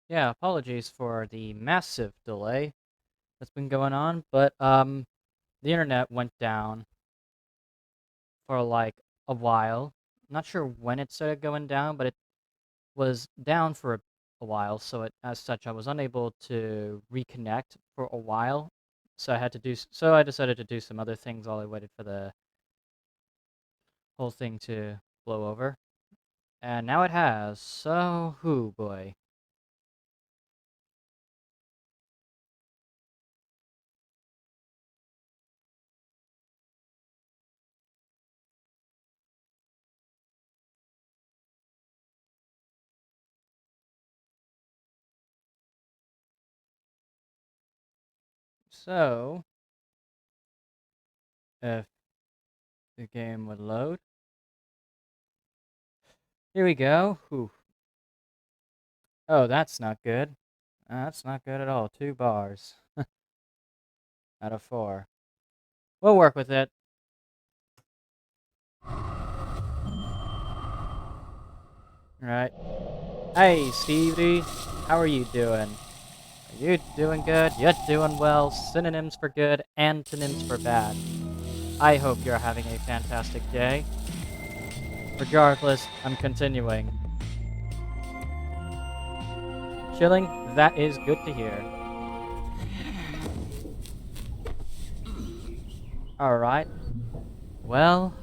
Yeah, apologies for the massive delay that's been going on, but the internet went down for like a while. Not sure when it started going down, but it was down for a while, so as such I was unable to reconnect for a while. So I decided to do some other things while I waited for the whole thing to blow over. And now it has. So, whoo boy. So, if the game would load. Here we go. Whew. Oh, that's not good. That's not good at all. 2 bars out of 4. We'll work with it. Alright. Hey, Stevie. How are you doing? Are you doing good? You're doing well. Synonyms for good, antonyms for bad. I hope you're having a fantastic day. Regardless, I'm continuing. Chilling? That is good to hear. Alright. Well,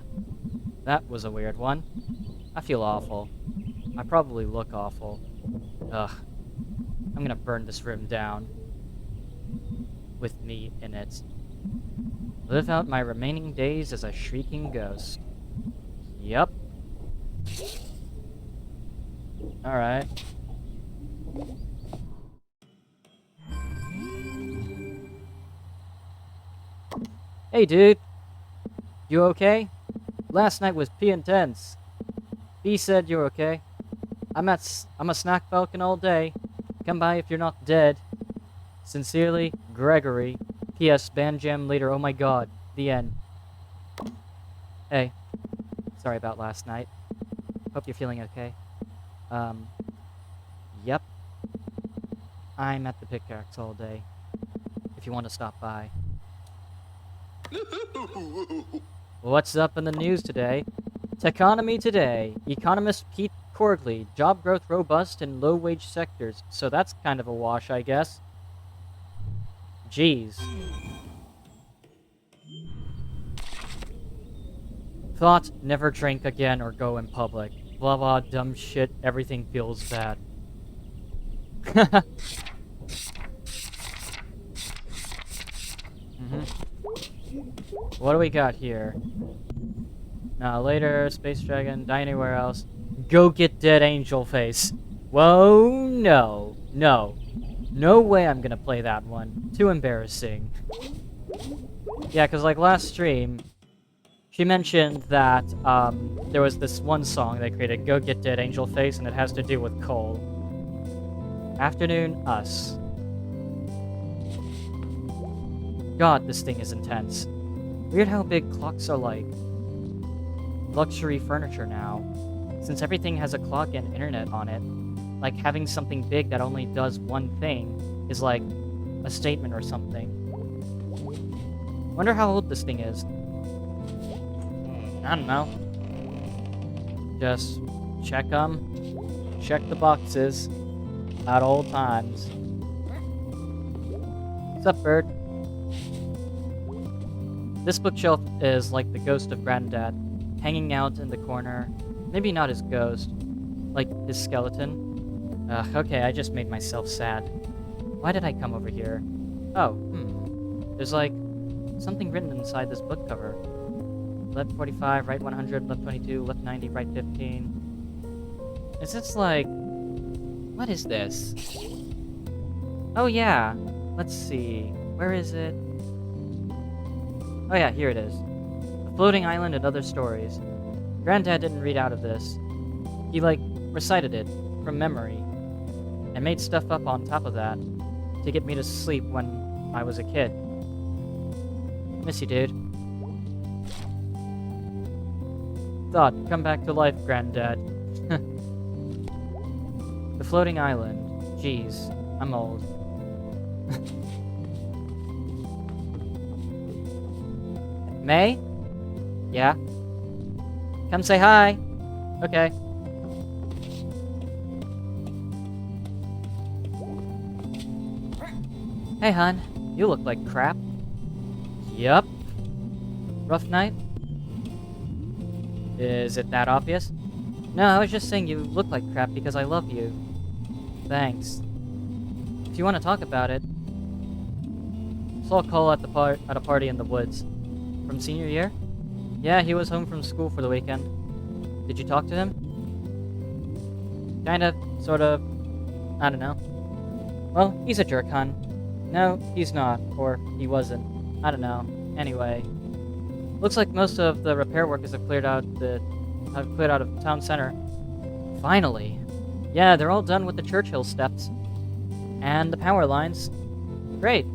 that was a weird one. I feel awful. I probably look awful. Ugh. I'm gonna burn this room down. With me in it. Live out my remaining days as a shrieking ghost. Yup. Alright. Hey, dude. You okay? Last night was intense. B said you're okay. I'm a snack falcon all day. Come by if you're not dead. Sincerely, Gregory. P.S. Band jam later. Oh my god. The end. Hey. Sorry about last night. Hope you're feeling okay. Yep. I'm at the pickaxe all day. If you want to stop by. What's up in the news today? Techonomy today. Economist Pete Corgley. Job growth robust in low-wage sectors. So that's kind of a wash, I guess. Jeez. Thought, never drink again or go in public. Blah blah, dumb shit, everything feels bad. What do we got here? Now later, Space Dragon, die anywhere else. Go get dead angel face. Whoa, no. No. No way I'm gonna play that one. Too embarrassing. Yeah, because like last stream, she mentioned that there was this one song they created, Go Get Dead Angel Face, and it has to do with coal. Afternoon, us. God, this thing is intense. Weird how big clocks are like luxury furniture now. Since everything has a clock and internet on it, like having something big that only does one thing is like a statement or something. Wonder how old this thing is. I don't know. Just check them. Check the boxes. At all times. What's up, bird? This bookshelf is like the ghost of Granddad, hanging out in the corner. Maybe not his ghost, like his skeleton. Okay, I just made myself sad. Why did I come over here? Oh, There's like something written inside this book cover. Left 45, right 100, left 22, left 90, right 15. Is this like... What is this? Oh yeah, let's see. Where is it? Oh yeah, here it is. The Floating Island and Other Stories. Granddad didn't read out of this. He, like, recited it from memory. And made stuff up on top of that to get me to sleep when I was a kid. Miss you, dude. Thought, come back to life, Granddad. The Floating Island. Jeez, I'm old. May? Yeah? Come say hi. Okay. Hey, hon. You look like crap. Yup. Rough night? Is it that obvious? No, I was just saying you look like crap because I love you. Thanks. If you want to talk about it, saw Cole at a party in the woods. From senior year? Yeah, he was home from school for the weekend. Did you talk to him? Kind of, sort of, I don't know. Well, he's a jerk, hon. No, he's not, or he wasn't. I don't know. Anyway, looks like most of the repair workers have cleared out of town center. Finally. Yeah, they're all done with the Churchill steps. And the power lines. Great.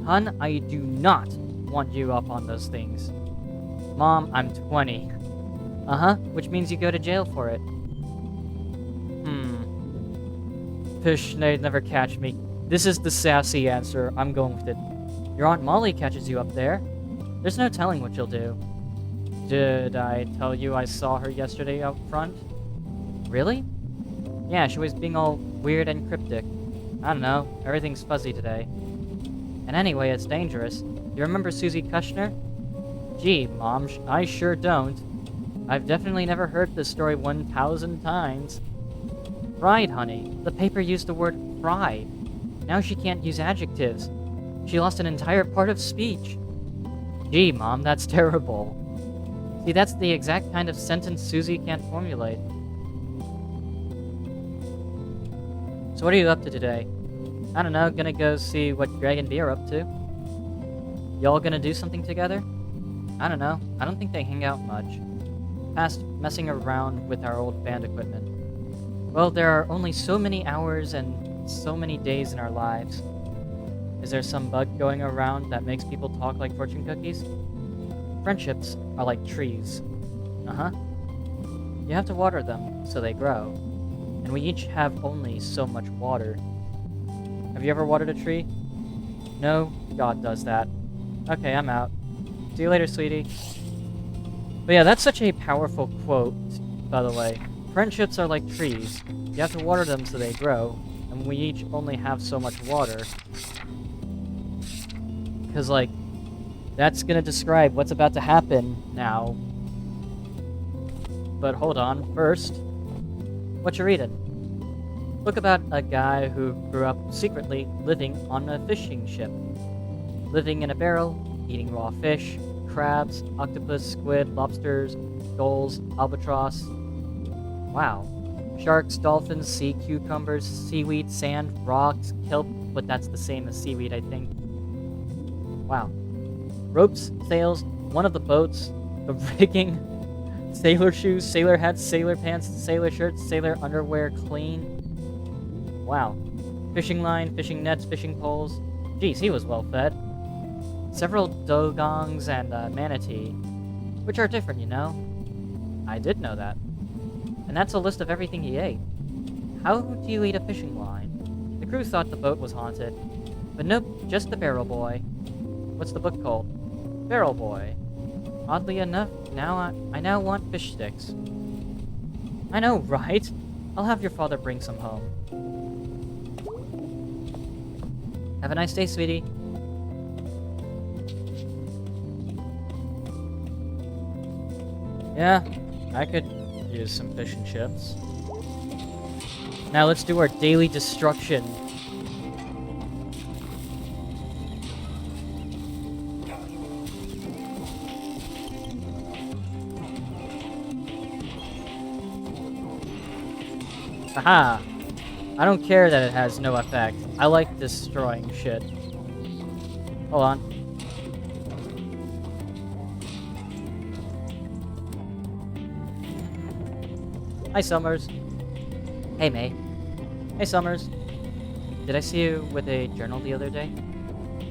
Hun, I do not want you up on those things. Mom, I'm 20. Uh-huh, which means you go to jail for it. Fish, they'd never catch me. This is the sassy answer. I'm going with it. Your Aunt Molly catches you up there. There's no telling what you'll do. Did I tell you I saw her yesterday out front? Really? Yeah, she was being all weird and cryptic. I don't know, everything's fuzzy today. And anyway, it's dangerous. You remember Susie Kushner? Gee, Mom, I sure don't. I've definitely never heard this story 1,000 times. Fried, honey. The paper used the word fried. Now she can't use adjectives. She lost an entire part of speech. Gee, Mom, that's terrible. See, that's the exact kind of sentence Susie can't formulate. So what are you up to today? I don't know, gonna go see what Greg and B are up to. Y'all gonna do something together? I don't know, I don't think they hang out much. Past messing around with our old band equipment. Well, there are only so many hours and so many days in our lives. Is there some bug going around that makes people talk like fortune cookies? Friendships are like trees. Uh-huh. You have to water them so they grow. And we each have only so much water. Have you ever watered a tree? No, God does that. Okay, I'm out. See you later, sweetie. But yeah, that's such a powerful quote, by the way. Friendships are like trees. You have to water them so they grow, and we each only have so much water. Because, like, that's gonna describe what's about to happen now. But hold on, first, what you reading? Book about a guy who grew up secretly living on a fishing ship. Living in a barrel, eating raw fish, crabs, octopus, squid, lobsters, gulls, albatross. Wow. Sharks, dolphins, sea cucumbers, seaweed, sand, rocks, kelp, but that's the same as seaweed, I think. Wow. Ropes, sails, one of the boats, the rigging, sailor shoes, sailor hats, sailor pants, sailor shirts, sailor underwear clean. Wow. Fishing line, fishing nets, fishing poles. Geez, he was well fed. Several dugongs and a manatee, which are different, you know? I did know that. And that's a list of everything he ate. How do you eat a fishing line? The crew thought the boat was haunted. But nope, just the Barrel Boy. What's the book called? Barrel Boy. Oddly enough, I now want fish sticks. I know, right? I'll have your father bring some home. Have a nice day, sweetie. Yeah, I could use some fish and chips. Now let's do our daily destruction. Haha! I don't care that it has no effect. I like destroying shit. Hold on. Hi, Summers. Hey, May. Hey, Summers. Did I see you with a journal the other day?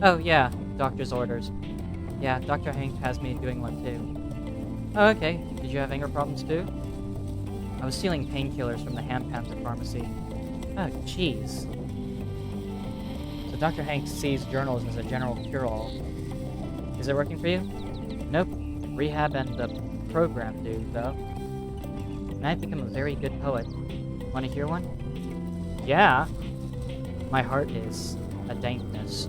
Oh, yeah. Doctor's orders. Yeah, Dr. Hank has me doing one, too. Oh, okay. Did you have anger problems, too? I was stealing painkillers from the Ham Panther pharmacy. Oh, jeez. So Dr. Hanks sees journals as a general cure-all. Is it working for you? Nope. Rehab and the program do, though. And I've become a very good poet. Want to hear one? Yeah. My heart is a dankness,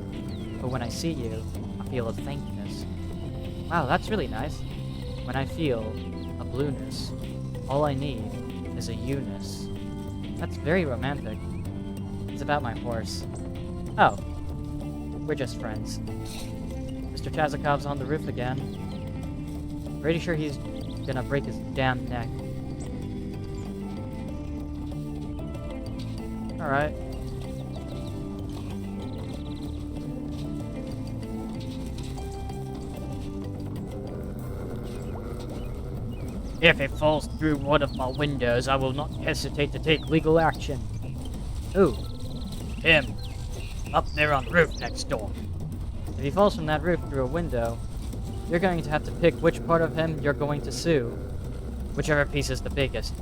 but when I see you, I feel a thankness. Wow, that's really nice. When I feel a blueness, all I need is a you-ness. That's very romantic. It's about my horse. Oh, we're just friends. Mr. Chazakov's on the roof again. Pretty sure he's gonna break his damn neck. Alright. If it falls through one of my windows, I will not hesitate to take legal action. Who? Him. Up there on the roof next door. If he falls from that roof through a window, you're going to have to pick which part of him you're going to sue. Whichever piece is the biggest.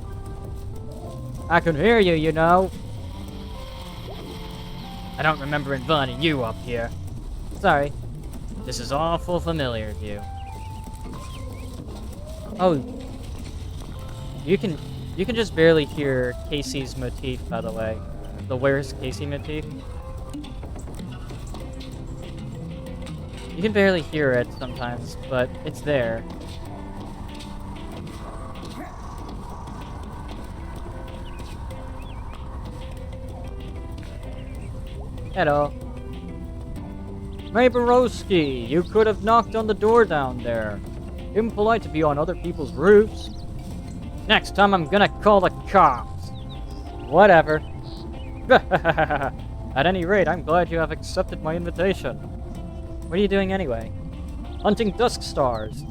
I can hear you, you know. I don't remember inviting you up here. Sorry. This is awful familiar to you. Oh. You can just barely hear Casey's motif, by the way. The Where's Casey motif. You can barely hear it sometimes, but it's there. Hello. Maborowski, you could have knocked on the door down there. Impolite to be on other people's roofs. Next time I'm gonna call the cops. Whatever. At any rate, I'm glad you have accepted my invitation. What are you doing anyway? Hunting dusk stars.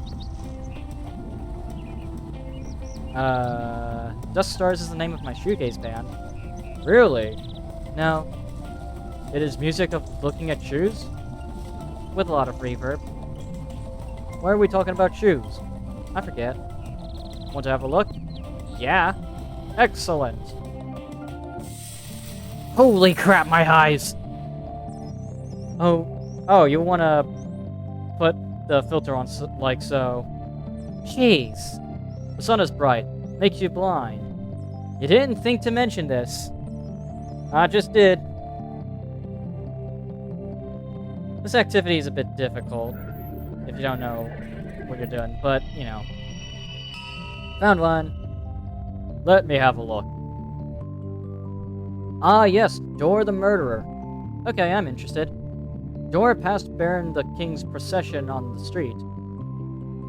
Dusk Stars is the name of my shoegaze band. Really? No. It is music of looking at shoes? With a lot of reverb. Why are we talking about shoes? I forget. Want to have a look? Yeah. Excellent. Holy crap, my eyes! Oh, you want to put the filter on like so. Jeez. The sun is bright. Makes you blind. You didn't think to mention this. I just did. This activity is a bit difficult if you don't know what you're doing, but, you know. Found one. Let me have a look. Ah, yes, Dor the murderer. Okay, I'm interested. Dor passed Baron the King's procession on the street.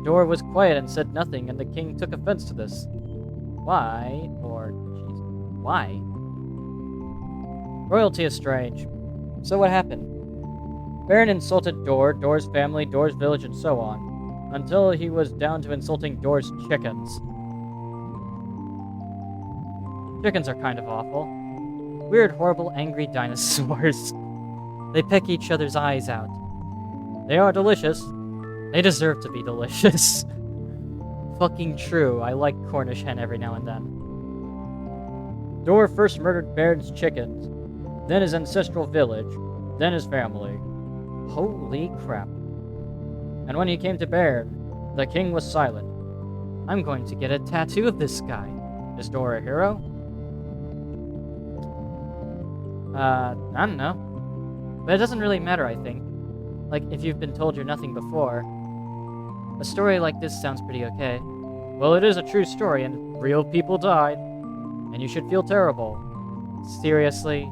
Dor was quiet and said nothing, and the king took offense to this. Why? Or, jeez, why? Royalty is strange. So what happened? Baron insulted Dor, Dor's family, Dor's village, and so on, until he was down to insulting Dor's chickens. Chickens are kind of awful. Weird, horrible, angry dinosaurs. They peck each other's eyes out. They are delicious. They deserve to be delicious. Fucking true, I like Cornish hen every now and then. Dor first murdered Baron's chickens, then his ancestral village, then his family. Holy crap. And when he came to Baron, the king was silent. I'm going to get a tattoo of this guy. Is Dor a hero? I don't know. But it doesn't really matter, I think. Like, if you've been told you're nothing before. A story like this sounds pretty okay. Well, it is a true story, and real people died. And you should feel terrible. Seriously?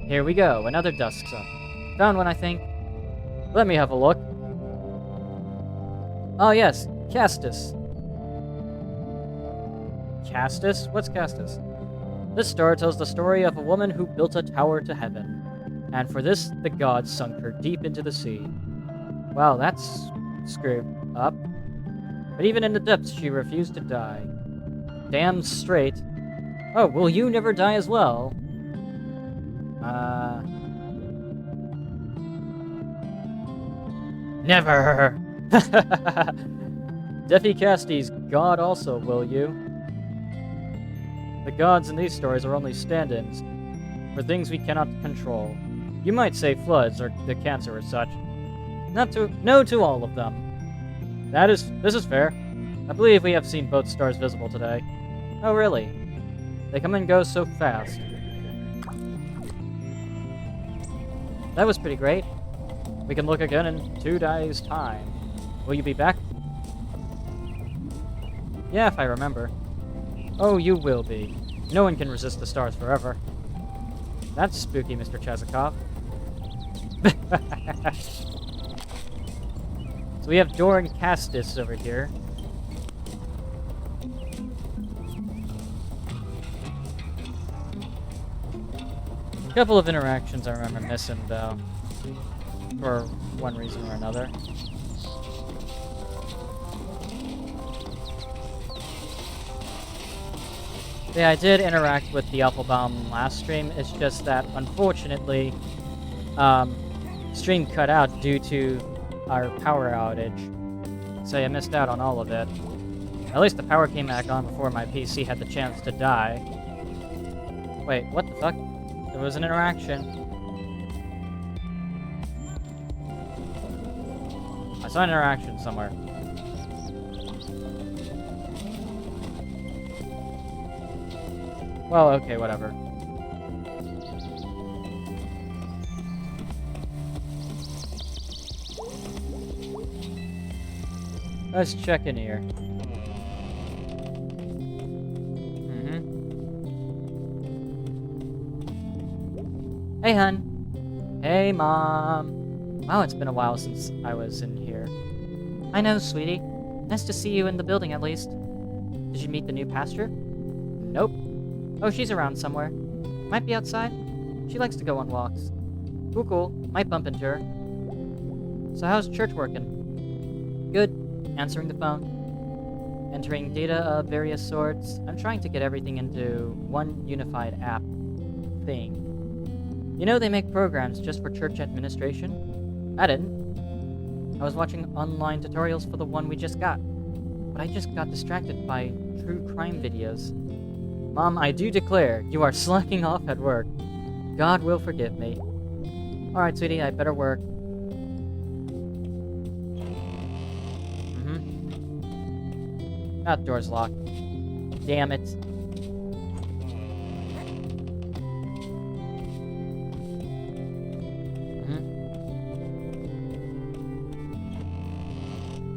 Here we go, another dusk sun. Found one, I think. Let me have a look. Oh yes, Castus. Castus? What's Castus? This star tells the story of a woman who built a tower to heaven, and for this the gods sunk her deep into the sea. Wow, that's screwed up. But even in the depths she refused to die. Damn straight. Oh, will you never die as well? Never! Defi Casti's god also, will you? The gods in these stories are only stand-ins for things we cannot control. You might say floods or the cancer or such. No to all of them. This is fair. I believe we have seen both stars visible today. Oh, really? They come and go so fast. That was pretty great. We can look again in 2 days' time. Will you be back? Yeah, if I remember. Oh, you will be. No one can resist the stars forever. That's spooky, Mr. Chazikov. So we have Doran Castis over here. A couple of interactions I remember missing, though. For one reason or another. Yeah, I did interact with the Applebaum last stream. It's just that, unfortunately, stream cut out due to our power outage. So I missed out on all of it. At least the power came back on before my PC had the chance to die. Wait, what the fuck? There was an interaction. I saw an interaction somewhere. Well, okay, whatever. Let's check in here. Hey, hun. Hey, Mom. Wow, it's been a while since I was in here. I know, sweetie. Nice to see you in the building, at least. Did you meet the new pastor? Nope. Oh, she's around somewhere. Might be outside. She likes to go on walks. Cool. Might bump into her. So how's church working? Good. Answering the phone. Entering data of various sorts. I'm trying to get everything into one unified app thing. You know they make programs just for church administration? I didn't. I was watching online tutorials for the one we just got. But I just got distracted by true crime videos. Mom, I do declare, you are slacking off at work. God will forgive me. Alright, sweetie, I better work. That door's locked. Damn it.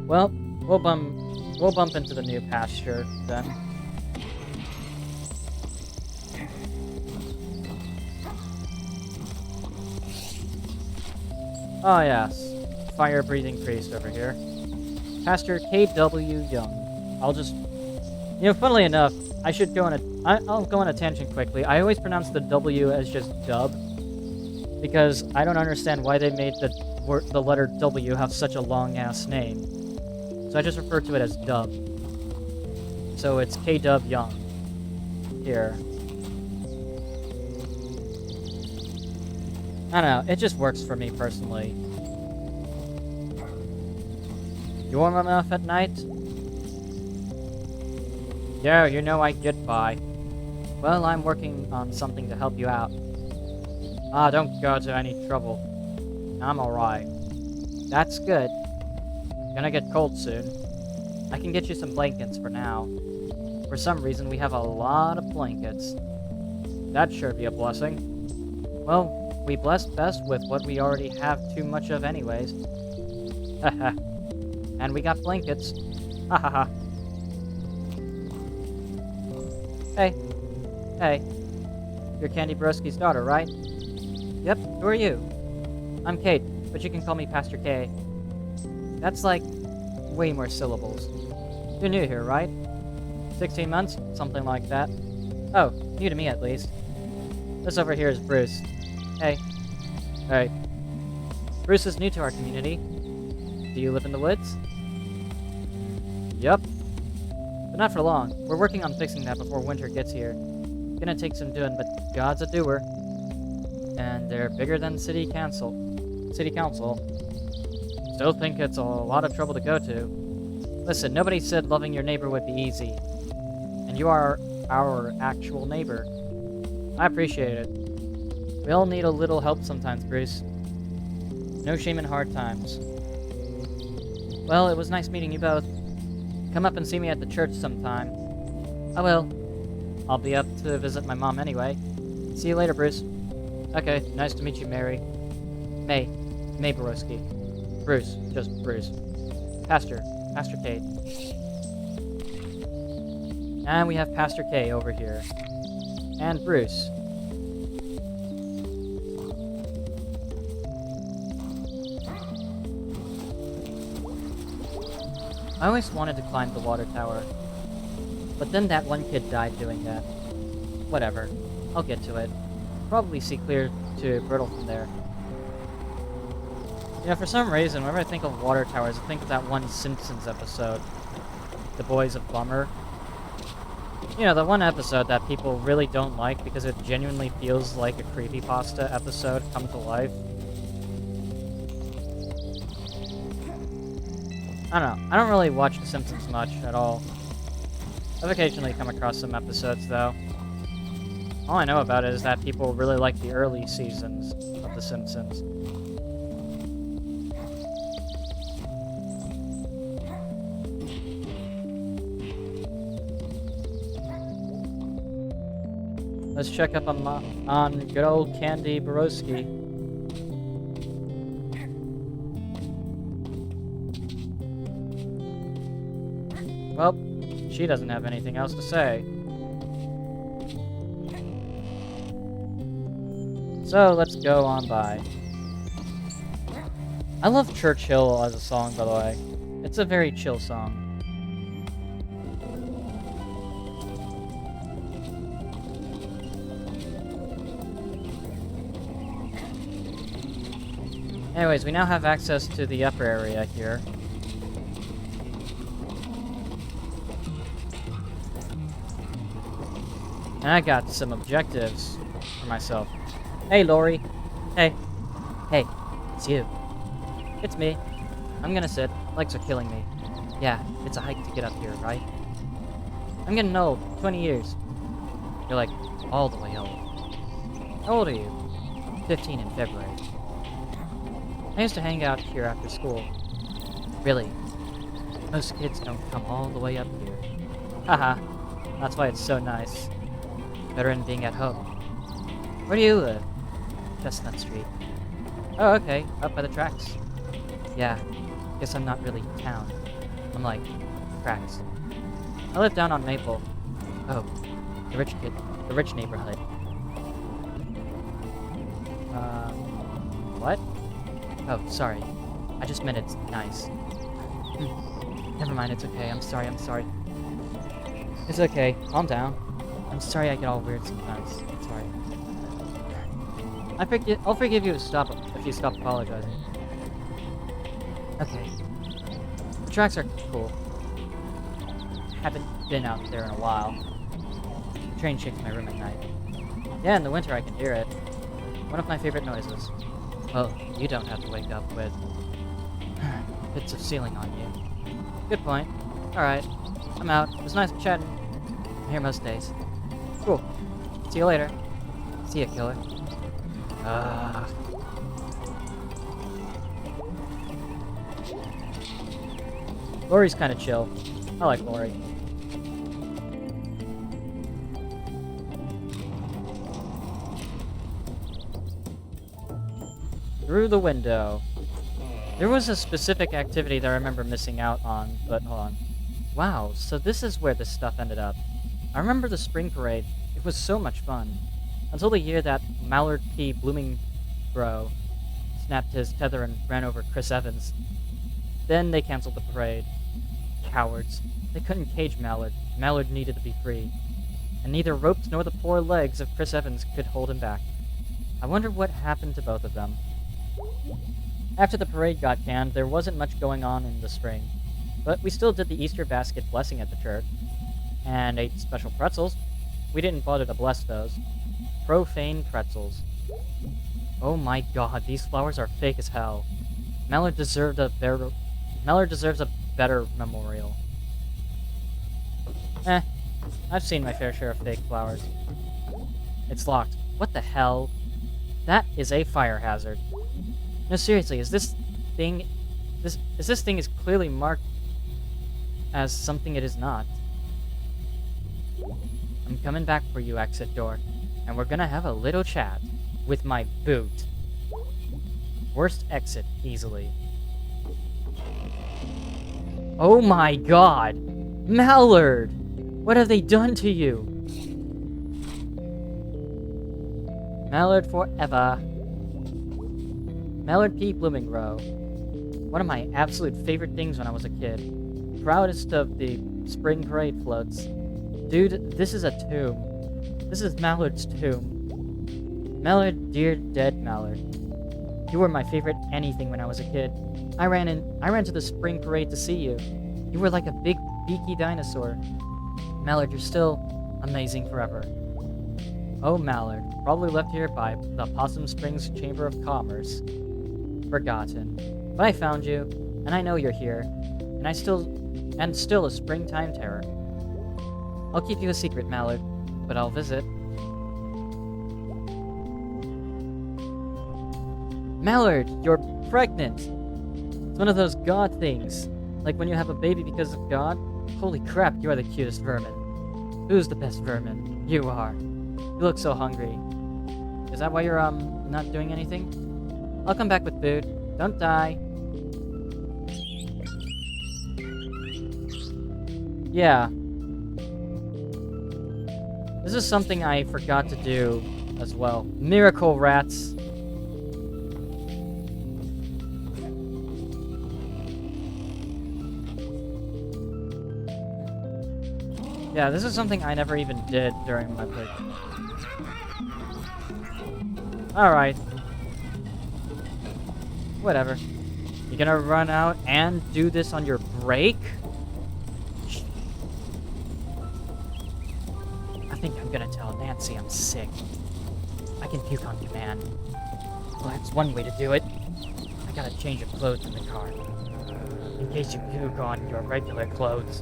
Well, we'll bump into the new pasture then. Oh yes, fire-breathing priest over here. Pastor K.W. Young. I'll just... funnily enough, I should go on I'll go on a tangent quickly. I always pronounce the W as just dub, because I don't understand why they made the letter W have such a long-ass name. So I just refer to it as dub. So it's K.W. Young. Here. I don't know, it just works for me personally. You warm enough at night? Yeah, I get by. Well, I'm working on something to help you out. Don't go to any trouble. I'm alright. That's good. Gonna get cold soon. I can get you some blankets for now. For some reason, we have a lot of blankets. That'd sure be a blessing. Well, we bless best with what we already have too much of anyways. Haha. And we got blankets. Ha ha ha. Hey. You're Candy Broski's daughter, right? Yep, who are you? I'm Kate, but you can call me Pastor K. That's like way more syllables. You're new here, right? 16 months? Something like that. Oh, new to me at least. This over here is Bruce. Hey. Hey. Bruce is new to our community. Do you live in the woods? Yup. But not for long. We're working on fixing that before winter gets here. gonna take some doing, but God's a doer. And they're bigger than City Council. Still think it's a lot of trouble to go to. Listen, nobody said loving your neighbor would be easy. And you are our actual neighbor. I appreciate it. We all need a little help sometimes, Bruce. No shame in hard times. Well, it was nice meeting you both. Come up and see me at the church sometime. I will. I'll be up to visit my mom anyway. See you later, Bruce. Okay, nice to meet you, Mary. May Borowski. Bruce, just Bruce. Pastor Kate. And we have Pastor K over here. And Bruce. I always wanted to climb the water tower. But then that one kid died doing that. Whatever. I'll get to it. Probably see clear to Brittle from there. You know, for some reason, whenever I think of water towers, I think of that one Simpsons episode. The Boys of Bummer. You know, the one episode that people really don't like because it genuinely feels like a creepypasta episode come to life. I don't know. I don't really watch The Simpsons much at all. I've occasionally come across some episodes, though. All I know about it is that people really like the early seasons of The Simpsons. Let's check up on good old Candy Borowski. Well, she doesn't have anything else to say. So, let's go on by. I love Churchill as a song, by the way. It's a very chill song. Anyways, we now have access to the upper area here. And I got some objectives for myself. Hey, Lori. Hey. Hey, it's you. It's me. I'm gonna sit. Legs are killing me. Yeah, it's a hike to get up here, right? I'm getting old. 20 years. You're like, all the way old. How old are you? 15 in February. I used to hang out here after school. Really? Most kids don't come all the way up here. Haha. That's why it's so nice. Better than being at home. Where do you live? Chestnut Street. Oh, okay. Up by the tracks. Yeah. Guess I'm not really town. I'm like, tracks. I live down on Maple. Oh. The rich neighborhood. What? Oh, sorry. I just meant it's nice. Never mind, it's okay. I'm sorry. It's okay. Calm down. I'm sorry I get all weird sometimes. I'm sorry. I'll forgive you if you stop apologizing. Okay. The tracks are cool. Haven't been out there in a while. The train shakes my room at night. Yeah, in the winter I can hear it. One of my favorite noises. Well, you don't have to wake up with bits of ceiling on you. Good point. Alright. I'm out. It was nice chatting. I'm here most days. Cool. See you later. See ya, killer. Lori's kind of chill. I like Lori. Through the window. There was a specific activity that I remember missing out on, but hold on. Wow, so this is where this stuff ended up. I remember the spring parade. It was so much fun. Until the year that Mallard P. Bloomingbrough snapped his tether and ran over Chris Evans. Then they canceled the parade. Cowards. They couldn't cage Mallard. Mallard needed to be free. And neither ropes nor the poor legs of Chris Evans could hold him back. I wonder what happened to both of them. After the parade got canned, there wasn't much going on in the spring. But we still did the Easter basket blessing at the church. And ate special pretzels. We didn't bother to bless those. Profane pretzels. Oh my god, these flowers are fake as hell. Mallard deserves a better memorial. Eh, I've seen my fair share of fake flowers. It's locked. What the hell? That is a fire hazard. No, seriously, this thing is clearly marked as something it is not. I'm coming back for you, exit door, and we're gonna have a little chat with my boot. Worst exit, easily. Oh my god! Mallard! What have they done to you? Mallard forever. Mallard P. Bloomingrow. One of my absolute favorite things when I was a kid. Proudest of the spring parade floats. Dude, this is a tomb. This is Mallard's tomb. Mallard, dear dead Mallard. You were my favorite anything when I was a kid. I ran to the spring parade to see you. You were like a big, beaky dinosaur. Mallard, you're still amazing forever. Oh, Mallard, probably left here by the Possum Springs Chamber of Commerce. Forgotten. But I found you, and I know you're here, and still a springtime terror. I'll keep you a secret, Mallard, but I'll visit. Mallard, you're pregnant! It's one of those God things. Like when you have a baby because of God. Holy crap, you are the cutest vermin. Who's the best vermin? You are. You look so hungry. Is that why you're, not doing anything? I'll come back with food. Don't die. Yeah. This is something I forgot to do as well. Miracle rats. Yeah, this is something I never even did during my break. Alright. Whatever. You gonna run out and do this on your break? I think I'm gonna tell Nancy I'm sick. I can puke on command. Well, that's one way to do it. I got a change of clothes in the car. In case you puke on your regular clothes.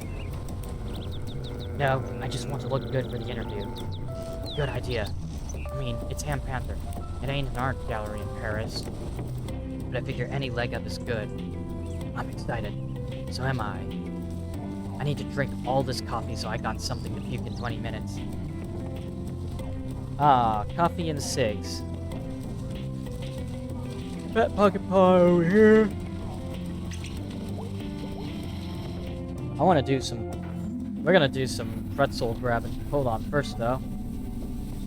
No, I just want to look good for the interview. Good idea. I mean, it's Ham Panther. It ain't an art gallery in Paris. But I figure any leg up is good. I'm excited. So am I. I need to drink all this coffee so I got something to puke in 20 minutes. Ah, coffee and cigs. Fat pocket pie over here. I want to do some... We're gonna do some pretzel grabbing. Hold on, first though.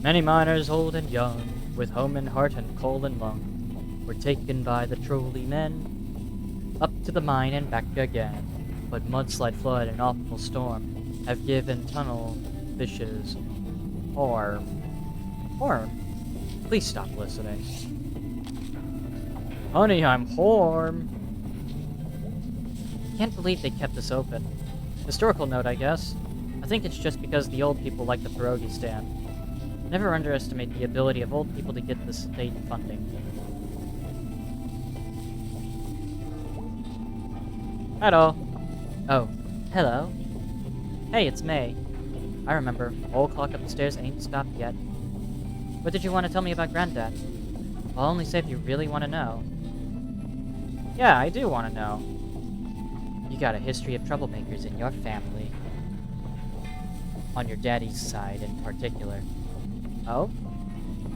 Many miners old and young, with home and heart and coal and lung, were taken by the trolley men, up to the mine and back again. But mudslide, flood, and awful storm have given tunnel fishes harm. Please stop listening. Honey, I'm harm. Can't believe they kept this open. Historical note, I guess. I think it's just because the old people like the pierogi stand. Never underestimate the ability of old people to get the state funding. Hello. Oh, hello. Hey, it's May. I remember. Old clock up the stairs ain't stopped yet. What did you want to tell me about Granddad? I'll only say if you really want to know. Yeah, I do want to know. You got a history of troublemakers in your family. On your daddy's side in particular. Oh?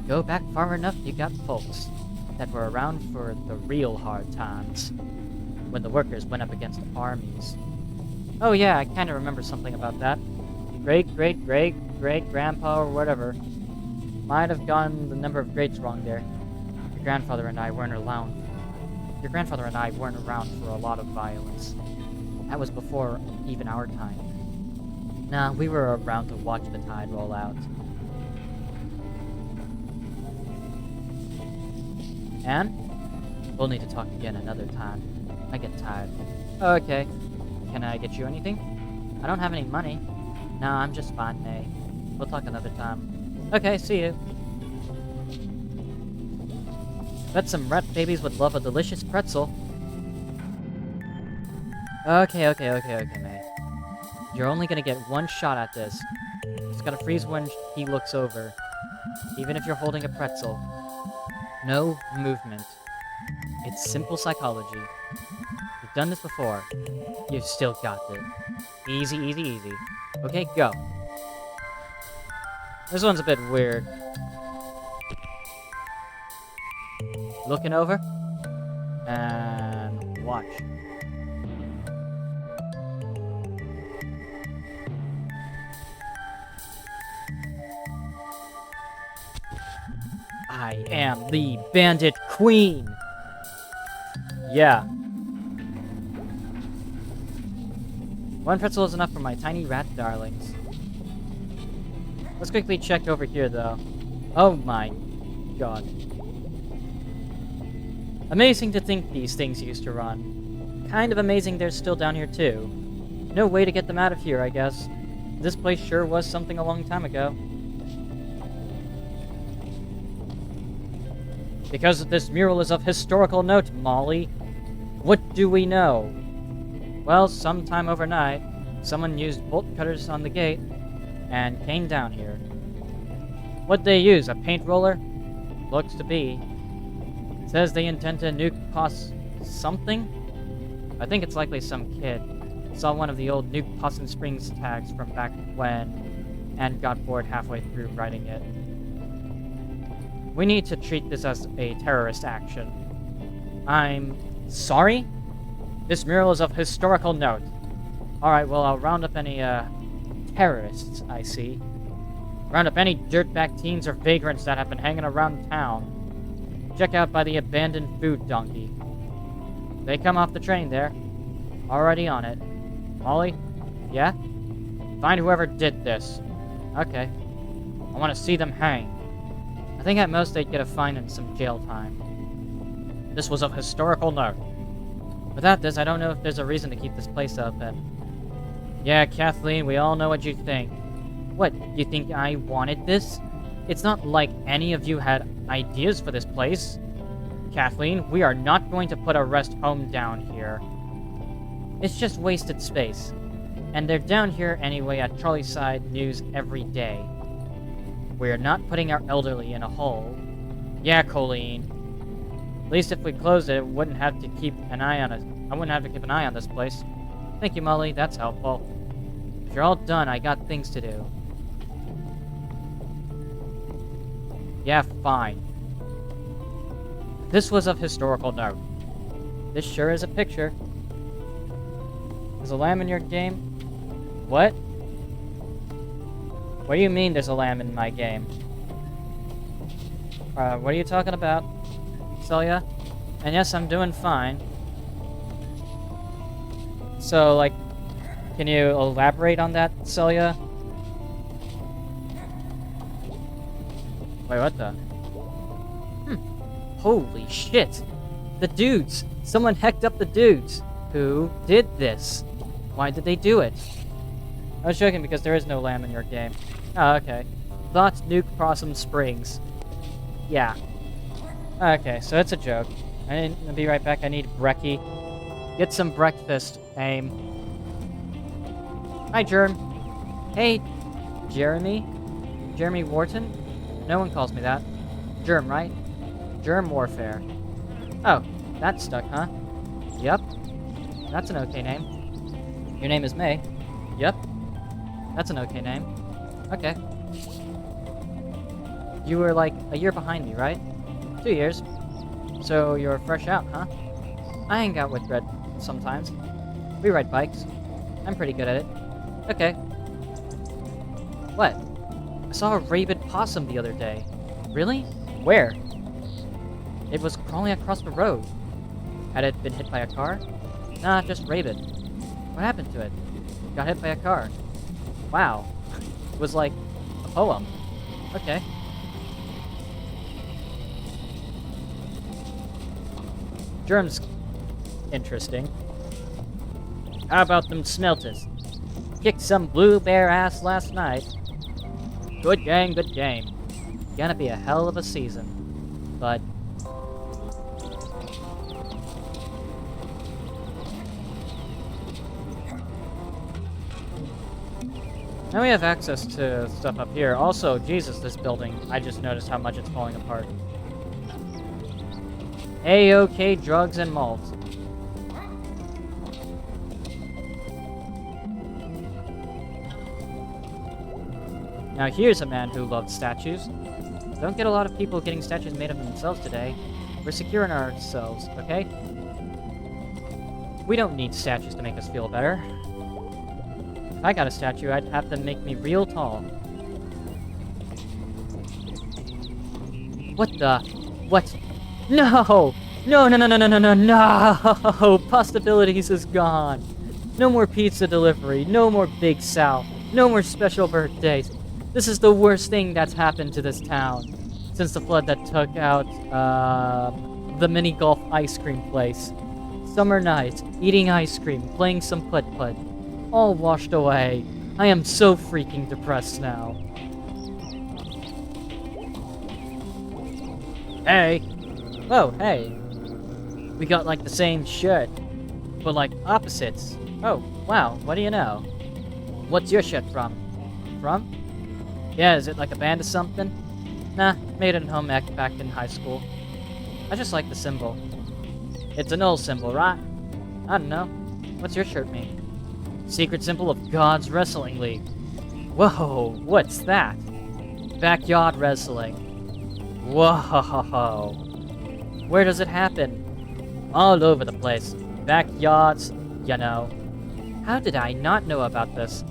Go back far enough, you got folks that were around for the real hard times. When the workers went up against armies. Oh yeah, I kinda remember something about that. Great-great-great-great-grandpa or whatever. Might have gotten the number of greats wrong there. Your grandfather and I weren't around for a lot of violence. That was before even our time. Nah, we were around to watch the tide roll out. And? We'll need to talk again another time. I get tired. Okay. Can I get you anything? I don't have any money. Nah, I'm just fine, May. We'll talk another time. Okay, see you. Bet some rat babies would love a delicious pretzel. Okay, May. You're only gonna get one shot at this. Just gotta freeze when he looks over. Even if you're holding a pretzel. No movement. It's simple psychology. You've done this before. You've still got it. Easy, easy, easy. Okay, go. This one's a bit weird. Looking over. And watch. I am the Bandit Queen! Yeah. One pretzel is enough for my tiny rat darlings. Let's quickly check over here, though. Oh my god. Amazing to think these things used to run. Kind of amazing they're still down here, too. No way to get them out of here, I guess. This place sure was something a long time ago. Because this mural is of historical note, Molly. What do we know? Well, sometime overnight, someone used bolt cutters on the gate and came down here. What'd they use, a paint roller? Looks to be. It says they intend to nuke something? I think it's likely some kid. Saw one of the old Nuke Possum Springs tags from back when and got bored halfway through writing it. We need to treat this as a terrorist action. I'm sorry? This mural is of historical note. Alright, well, I'll round up any, terrorists, I see. Round up any dirtbag teens or vagrants that have been hanging around town. Check out by the abandoned food donkey. They come off the train there. Already on it. Molly? Yeah? Find whoever did this. Okay. I want to see them hang. I think at most they'd get a fine and some jail time. This was of historical note. Without this, I don't know if there's a reason to keep this place open. Yeah, Kathleen, we all know what you think. What, you think I wanted this? It's not like any of you had ideas for this place. Kathleen, we are not going to put a rest home down here. It's just wasted space. And they're down here anyway at Charlie's Side News every day. We're not putting our elderly in a hole. Yeah, Colleen. At least if we closed it, I wouldn't have to keep an eye on this place. Thank you, Molly. That's helpful. If you're all done, I got things to do. Yeah, fine. This was of historical note. This sure is a picture. Is a lamb in your game? What? What do you mean there's a lamb in my game? What are you talking about, Celia? And yes, I'm doing fine. So, like, can you elaborate on that, Celia? Wait, what the? Holy shit! The dudes! Someone hecked up the dudes! Who did this? Why did they do it? I was joking because there is no lamb in your game. Oh, okay. Thought Nuke Possum Springs. Yeah. Okay, so it's a joke. I'll be right back. I need brekkie. Get some breakfast, AIM. Hi, Germ. Hey, Jeremy? Jeremy Wharton? No one calls me that. Germ, right? Germ Warfare. Oh, that's stuck, huh? Yep. That's an okay name. Your name is May. Yep. That's an okay name. Okay. You were like a year behind me, right? 2 years. So you're fresh out, huh? I hang out with Red sometimes. We ride bikes. I'm pretty good at it. Okay. What? I saw a rabid possum the other day. Really? Where? It was crawling across the road. Had it been hit by a car? Nah, just rabid. What happened to it? Got hit by a car. Wow. It was like a poem. Okay. Germ's interesting. How about them smelters? Kicked some blue bear ass last night. Good game, good game. Gonna be a hell of a season. But... now we have access to stuff up here. Also, Jesus, this building, I just noticed how much it's falling apart. A-OK drugs and malt. Now here's a man who loves statues. Don't get a lot of people getting statues made of themselves today. We're secure in ourselves, okay? We don't need statues to make us feel better. If I got a statue, I'd have them make me real tall. What the? What? No! No, no, no, no, no, no, no, no! Possibilities is gone. No more pizza delivery. No more Big South. No more special birthdays. This is the worst thing that's happened to this town since the flood that took out, the mini golf ice cream place. Summer nights, eating ice cream, playing some putt-putt. All washed away. I am so freaking depressed now. Hey! Oh, hey. We got, like, the same shirt, but, like, opposites. Oh, wow, what do you know? What's your shirt from? From? Yeah, is it like a band or something? Nah, made it at home back in high school. I just like the symbol. It's an old symbol, right? I don't know. What's your shirt mean? Secret symbol of God's Wrestling League. Whoa, what's that? Backyard wrestling. Whoa. Where does it happen? All over the place. Backyards, you know. How did I not know about this?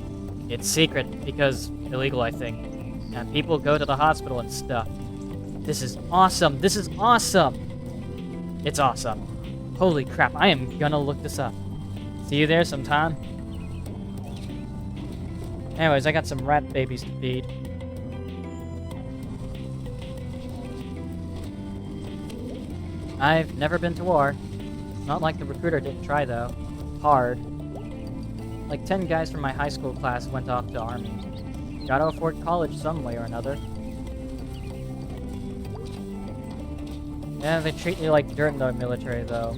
It's secret, because illegal, I think. And people go to the hospital and stuff. This is awesome! This is awesome! It's awesome. Holy crap, I am gonna look this up. See you there sometime. Anyways, I got some rat babies to feed. I've never been to war. Not like the recruiter didn't try, though. Hard. Like 10 guys from my high school class went off to army. Gotta afford college some way or another. Yeah, they treat you like dirt in the military, though.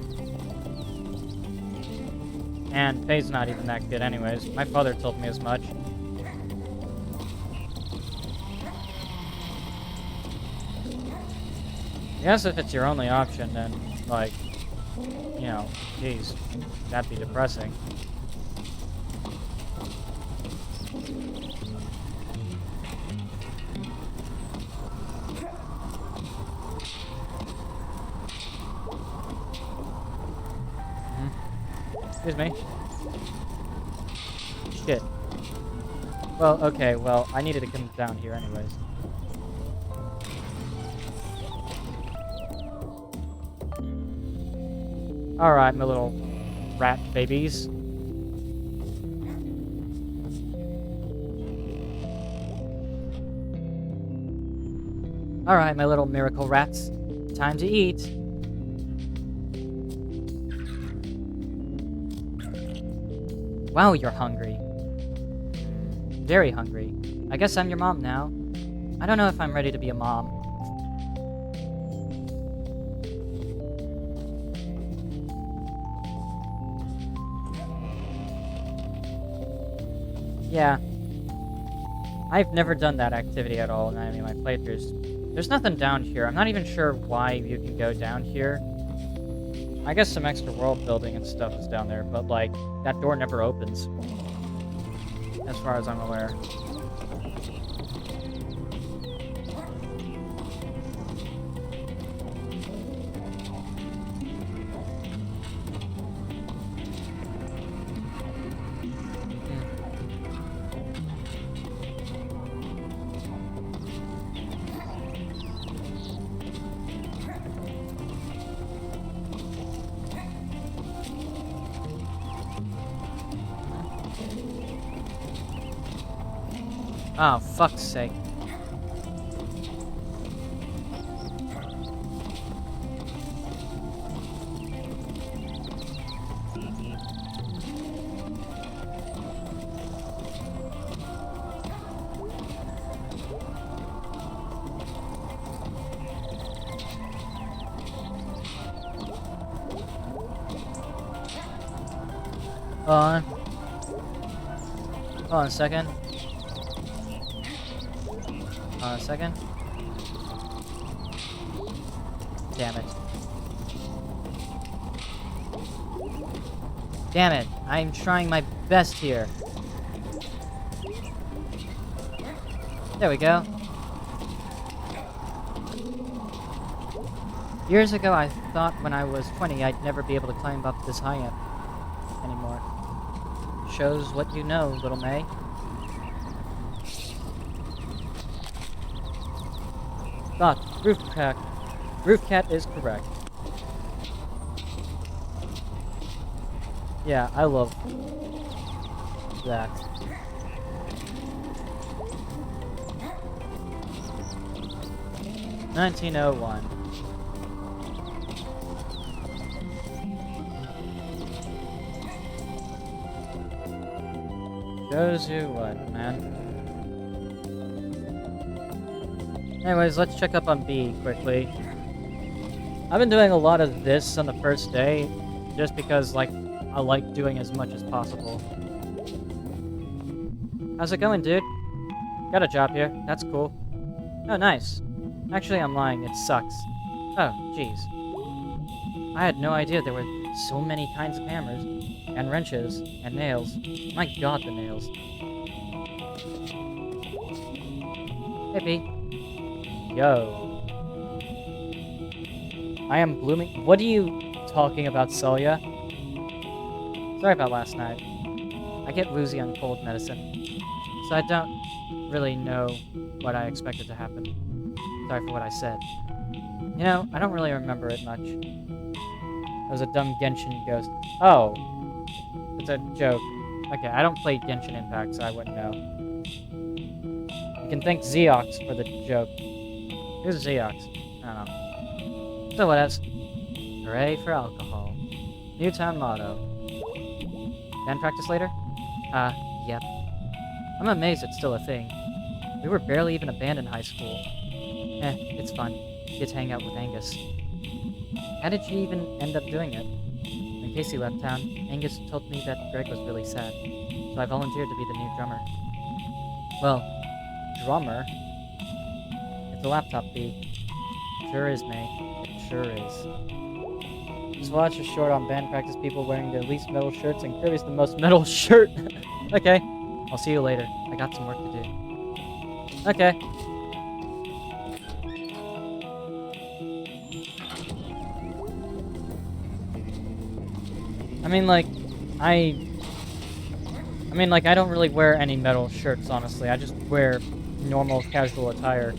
And pay's not even that good anyways. My father told me as much. I guess if it's your only option, then, like, you know, geez, that'd be depressing. Excuse me. Shit. Well, okay, well, I needed to come down here anyways. Alright, my little rat babies. Alright, my little miracle rats. Time to eat. Wow, you're hungry. Very hungry. I guess I'm your mom now. I don't know if I'm ready to be a mom. Yeah. I've never done that activity at all in any of my playthroughs. There's nothing down here. I'm not even sure why you can go down here. I guess some extra world building and stuff is down there, but, like, that door never opens. As far as I'm aware. Oh, fuck's sake. Hold on. Hold on a second. Hold on a second. Damn it. Damn it. I'm trying my best here. There we go. Years ago, I thought when I was 20 I'd never be able to climb up this high up anymore. Shows what you know, little May. Thought, Roof Cat is correct. Yeah, I love that. $1901. Shows you what, man. Anyways, let's check up on B quickly. I've been doing a lot of this on the first day, just because, like, I like doing as much as possible. How's it going, dude? Got a job here. That's cool. Oh, nice. Actually, I'm lying. It sucks. Oh, jeez. I had no idea there were so many kinds of hammers, and wrenches, and nails. My god, the nails. Hey, B. Yo. I am blooming. What are you talking about, Celia? Sorry about last night. I get woozy on cold medicine, so I don't really know what I expected to happen. Sorry for what I said. You know, I don't really remember it much. It was a dumb Genshin ghost. Oh. It's a joke. Okay, I don't play Genshin Impact, so I wouldn't know. You can thank Xeox for the joke. Who's Xeox? I don't know. So what else? Hooray for alcohol. Newtown motto. Band practice later? Yep. I'm amazed it's still a thing. We were barely even a band in high school. It's fun. You get to hang out with Angus. How did you even end up doing it? When Casey left town, Angus told me that Greg was really sad, so I volunteered to be the new drummer. Well, drummer? It's a laptop beat. Sure is, May. It sure is. Just watch a short on band practice people wearing the least metal shirts, and Kirby's the most metal shirt. Okay, I'll see you later. I got some work to do. Okay. I mean, I don't really wear any metal shirts, honestly. I just wear normal, casual attire.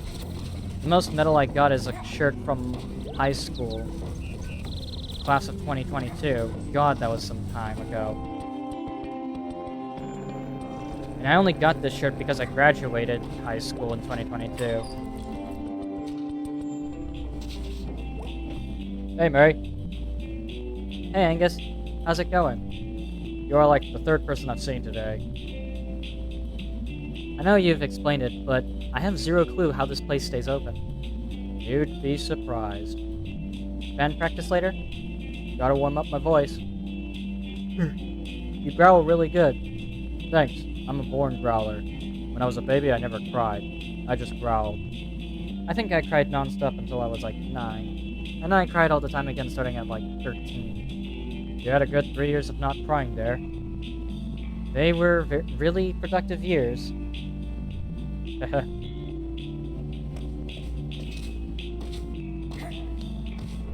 The most metal I got is a shirt from high school. Class of 2022. God, that was some time ago. And I only got this shirt because I graduated high school in 2022. Hey, Mary. Hey, Angus. How's it going? You're like the third person I've seen today. I know you've explained it, but I have zero clue how this place stays open. You'd be surprised. Band practice later? Gotta warm up my voice. You growl really good. Thanks. I'm a born growler. When I was a baby, I never cried. I just growled. I think I cried non-stop until I was like 9. And then I cried all the time again starting at like 13. You had a good 3 years of not crying there. They were really productive years.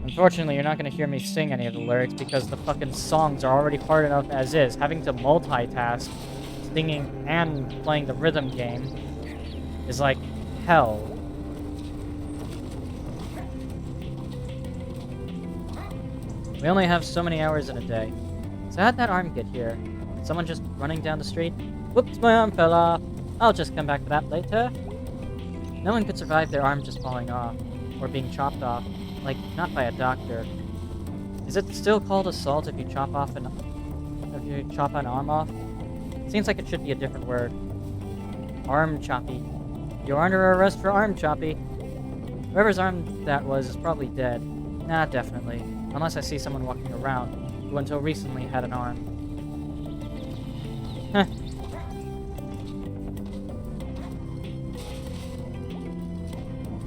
Unfortunately, you're not going to hear me sing any of the lyrics because the fucking songs are already hard enough as is. Having to multitask, singing and playing the rhythm game is like hell. We only have so many hours in a day. So how'd that arm get here? Someone just running down the street? Whoops, my arm fell off. I'll just come back to that later. No one could survive their arm just falling off, or being chopped off. Like, not by a doctor. Is it still called assault if you chop an arm off? Seems like it should be a different word. Arm choppy. You're under arrest for arm choppy. Whoever's arm that was is probably dead. Nah, definitely. Unless I see someone walking around who until recently had an arm.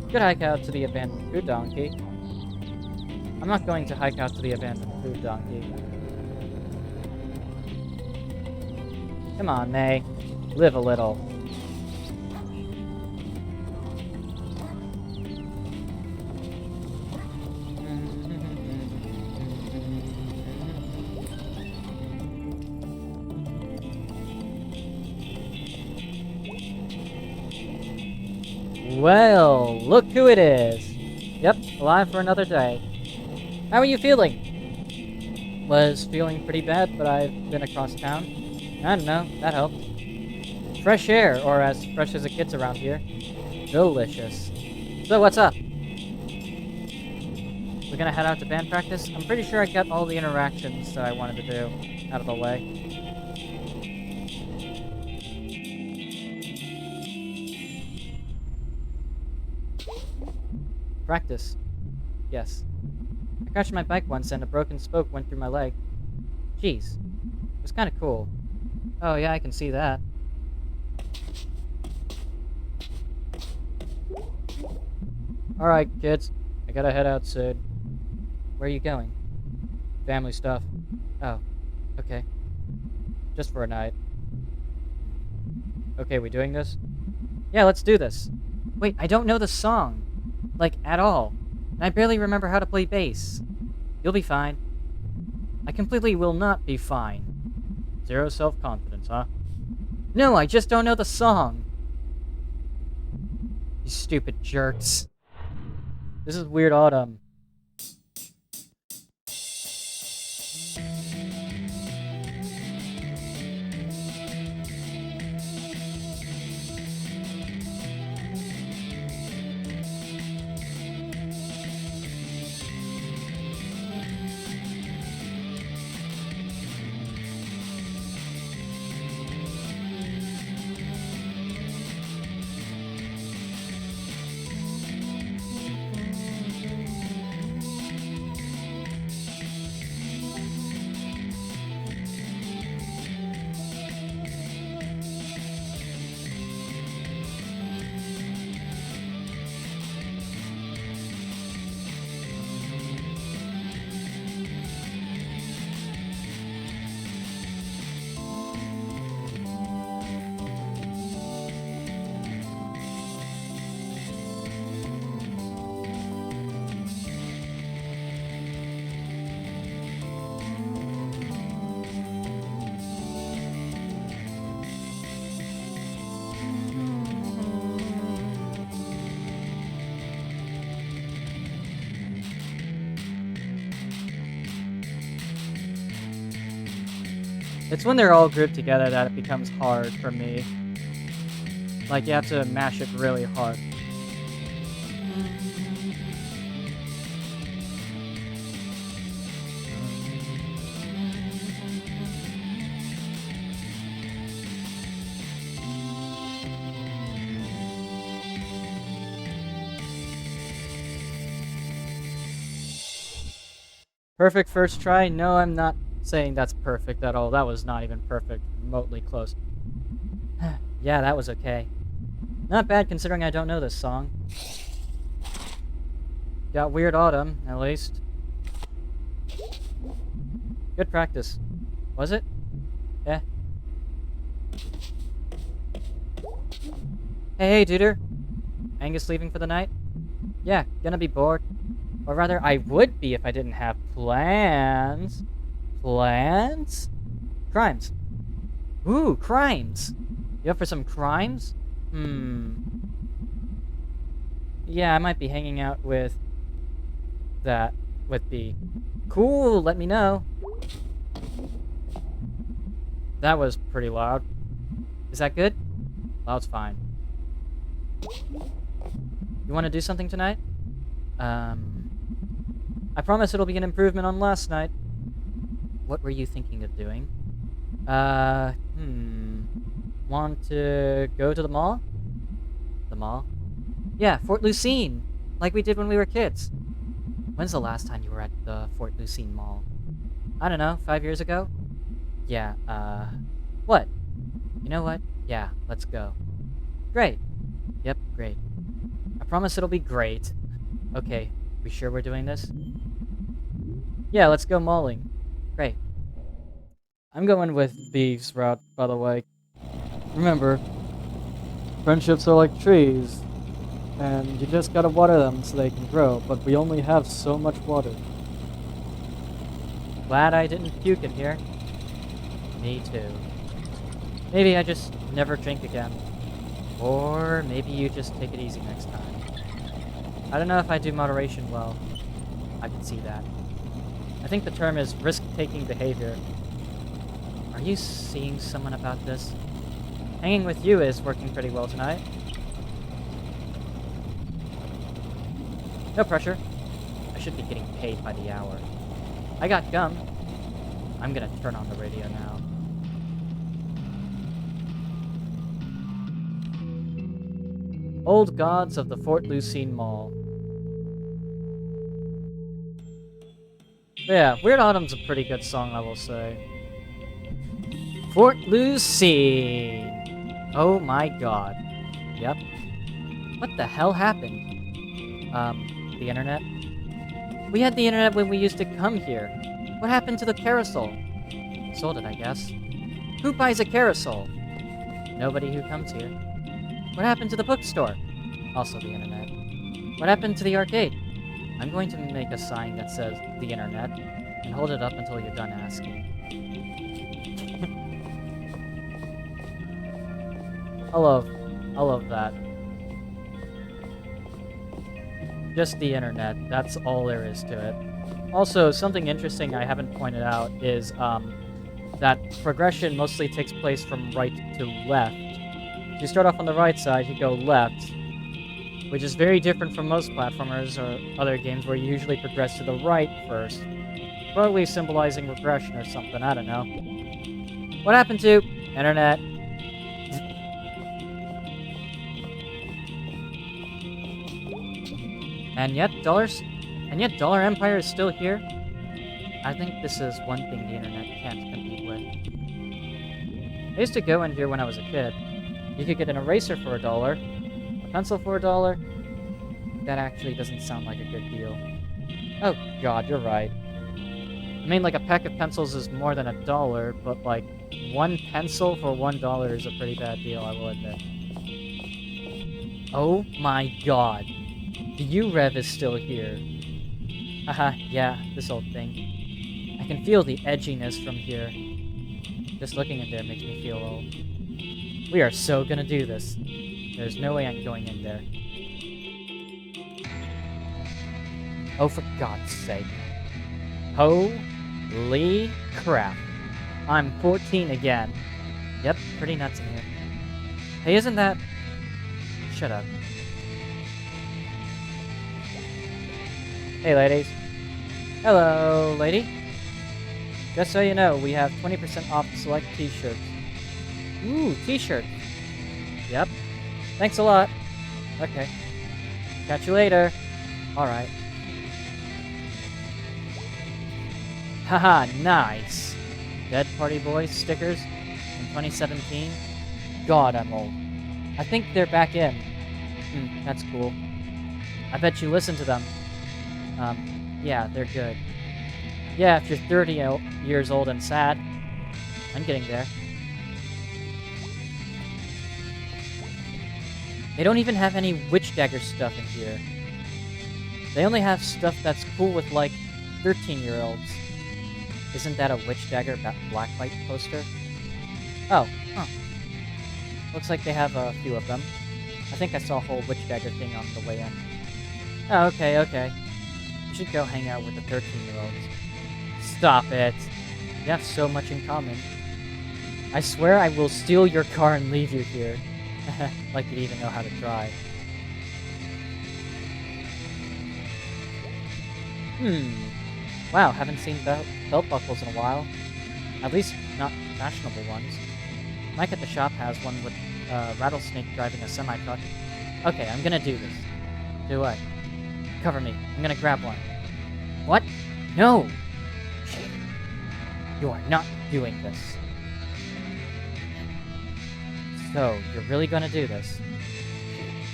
Could hike out to the abandoned food donkey. I'm not going to hike out to the abandoned food donkey. Come on, May. Live a little. Well, look who it is. Yep, alive for another day. How are you feeling? Was feeling pretty bad, but I've been across town. I don't know, that helped. Fresh air, or as fresh as it gets around here. Delicious. So what's up? We're gonna head out to band practice? I'm pretty sure I got all the interactions that I wanted to do out of the way. Practice. Yes. I crashed my bike once and a broken spoke went through my leg. Jeez. It was kinda cool. Oh yeah, I can see that. Alright, kids. I gotta head out soon. Where are you going? Family stuff. Oh, okay. Just for a night. Okay, we doing this? Yeah, let's do this. Wait, I don't know the song. Like, at all. And I barely remember how to play bass. You'll be fine. I completely will not be fine. Zero self-confidence, huh? No, I just don't know the song. You stupid jerks. This is Weird Autumn. It's when they're all grouped together that it becomes hard for me. Like, you have to mash it really hard. Perfect first try? No, I'm not saying that's perfect at all. That was not even perfect. Remotely close. Yeah, that was okay. Not bad considering I don't know this song. Got Weird Autumn, at least. Good practice. Was it? Yeah. Hey, duder. Angus leaving for the night? Yeah, gonna be bored. Or rather, I would be if I didn't have plans. Plans? Crimes. Ooh, crimes. You up for some crimes? Yeah, I might be hanging out with B. Cool, let me know. That was pretty loud. Is that good? Loud's fine. You want to do something tonight? I promise it'll be an improvement on last night. What were you thinking of doing? Want to go to the mall? The mall? Yeah, Fort Lucine! Like we did when we were kids. When's the last time you were at the Fort Lucine Mall? I don't know, 5 years ago? Yeah, what? You know what? Yeah, let's go. Great. Yep, great. I promise it'll be great. Okay, we sure we're doing this? Yeah, let's go mauling. Great. I'm going with Beef's route, by the way. Remember, friendships are like trees, and you just gotta water them so they can grow, but we only have so much water. Glad I didn't puke in here. Me too. Maybe I just never drink again. Or maybe you just take it easy next time. I don't know if I do moderation well. I can see that. I think the term is risk-taking behavior. Are you seeing someone about this? Hanging with you is working pretty well tonight. No pressure. I should be getting paid by the hour. I got gum. I'm gonna turn on the radio now. Old Gods of the Fort Lucine Mall. Yeah, Weird Autumn's a pretty good song, I will say. Fort Lucine! Oh my god. Yep. What the hell happened? The internet? We had the internet when we used to come here. What happened to the carousel? Sold it, I guess. Who buys a carousel? Nobody who comes here. What happened to the bookstore? Also the internet. What happened to the arcade? I'm going to make a sign that says the internet and hold it up until you're done asking. I love that. Just the internet. That's all there is to it. Also, something interesting I haven't pointed out is that progression mostly takes place from right to left. If you start off on the right side, you go left, which is very different from most platformers or other games where you usually progress to the right first. Probably symbolizing regression or something, I don't know. What happened to internet? And yet Dollar Empire is still here? I think this is one thing the internet can't compete with. I used to go in here when I was a kid. You could get an eraser for $1, a pencil for $1. That actually doesn't sound like a good deal. Oh god, you're right. I mean, like, a pack of pencils is more than $1, but, like, one pencil for $1 is a pretty bad deal, I will admit. Oh my god. The U-Rev is still here. Haha, yeah, this old thing. I can feel the edginess from here. Just looking in there makes me feel old. We are so gonna do this. There's no way I'm going in there. Oh, for God's sake. Holy crap. I'm 14 again. Yep, pretty nuts in here. Hey, isn't that... Shut up. Hey, ladies. Hello, lady. Just so you know, we have 20% off select t-shirts. Ooh, t-shirt. Yep. Thanks a lot. Okay. Catch you later. Alright. Haha, nice. Dead Party Boys stickers in 2017. God, I'm old. I think they're back in. That's cool. I bet you listen to them. Yeah, they're good. Yeah, if you're 30 years old and sad. I'm getting there. They don't even have any Witch Dagger stuff in here. They only have stuff that's cool with, like, 13-year-olds. Isn't that a Witch Dagger Blacklight poster? Oh, huh. Looks like they have a few of them. I think I saw a whole Witch Dagger thing on the way in. Oh, okay, okay. You should go hang out with the 13-year-olds. Stop it. You have so much in common. I swear I will steal your car and leave you here. Like you even know how to drive. Wow, haven't seen belt buckles in a while. At least not fashionable ones. Mike at the shop has one with Rattlesnake driving a semi-truck. Okay, I'm gonna do this. Do what? Cover me. I'm gonna grab one. What? No! Shit. You are not doing this. So, you're really gonna do this?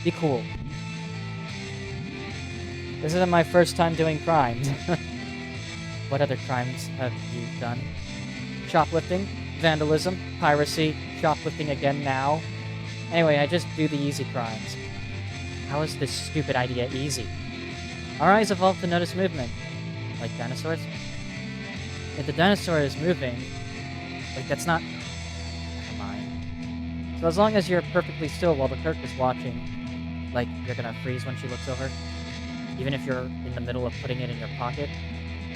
Be cool. This isn't my first time doing crimes. What other crimes have you done? Shoplifting, vandalism, piracy, shoplifting again now. Anyway, I just do the easy crimes. How is this stupid idea easy? Our eyes evolved to notice movement. Like dinosaurs? If the dinosaur is moving, like that's not... Never mind. So as long as you're perfectly still while the clerk is watching, like you're gonna freeze when she looks over, even if you're in the middle of putting it in your pocket,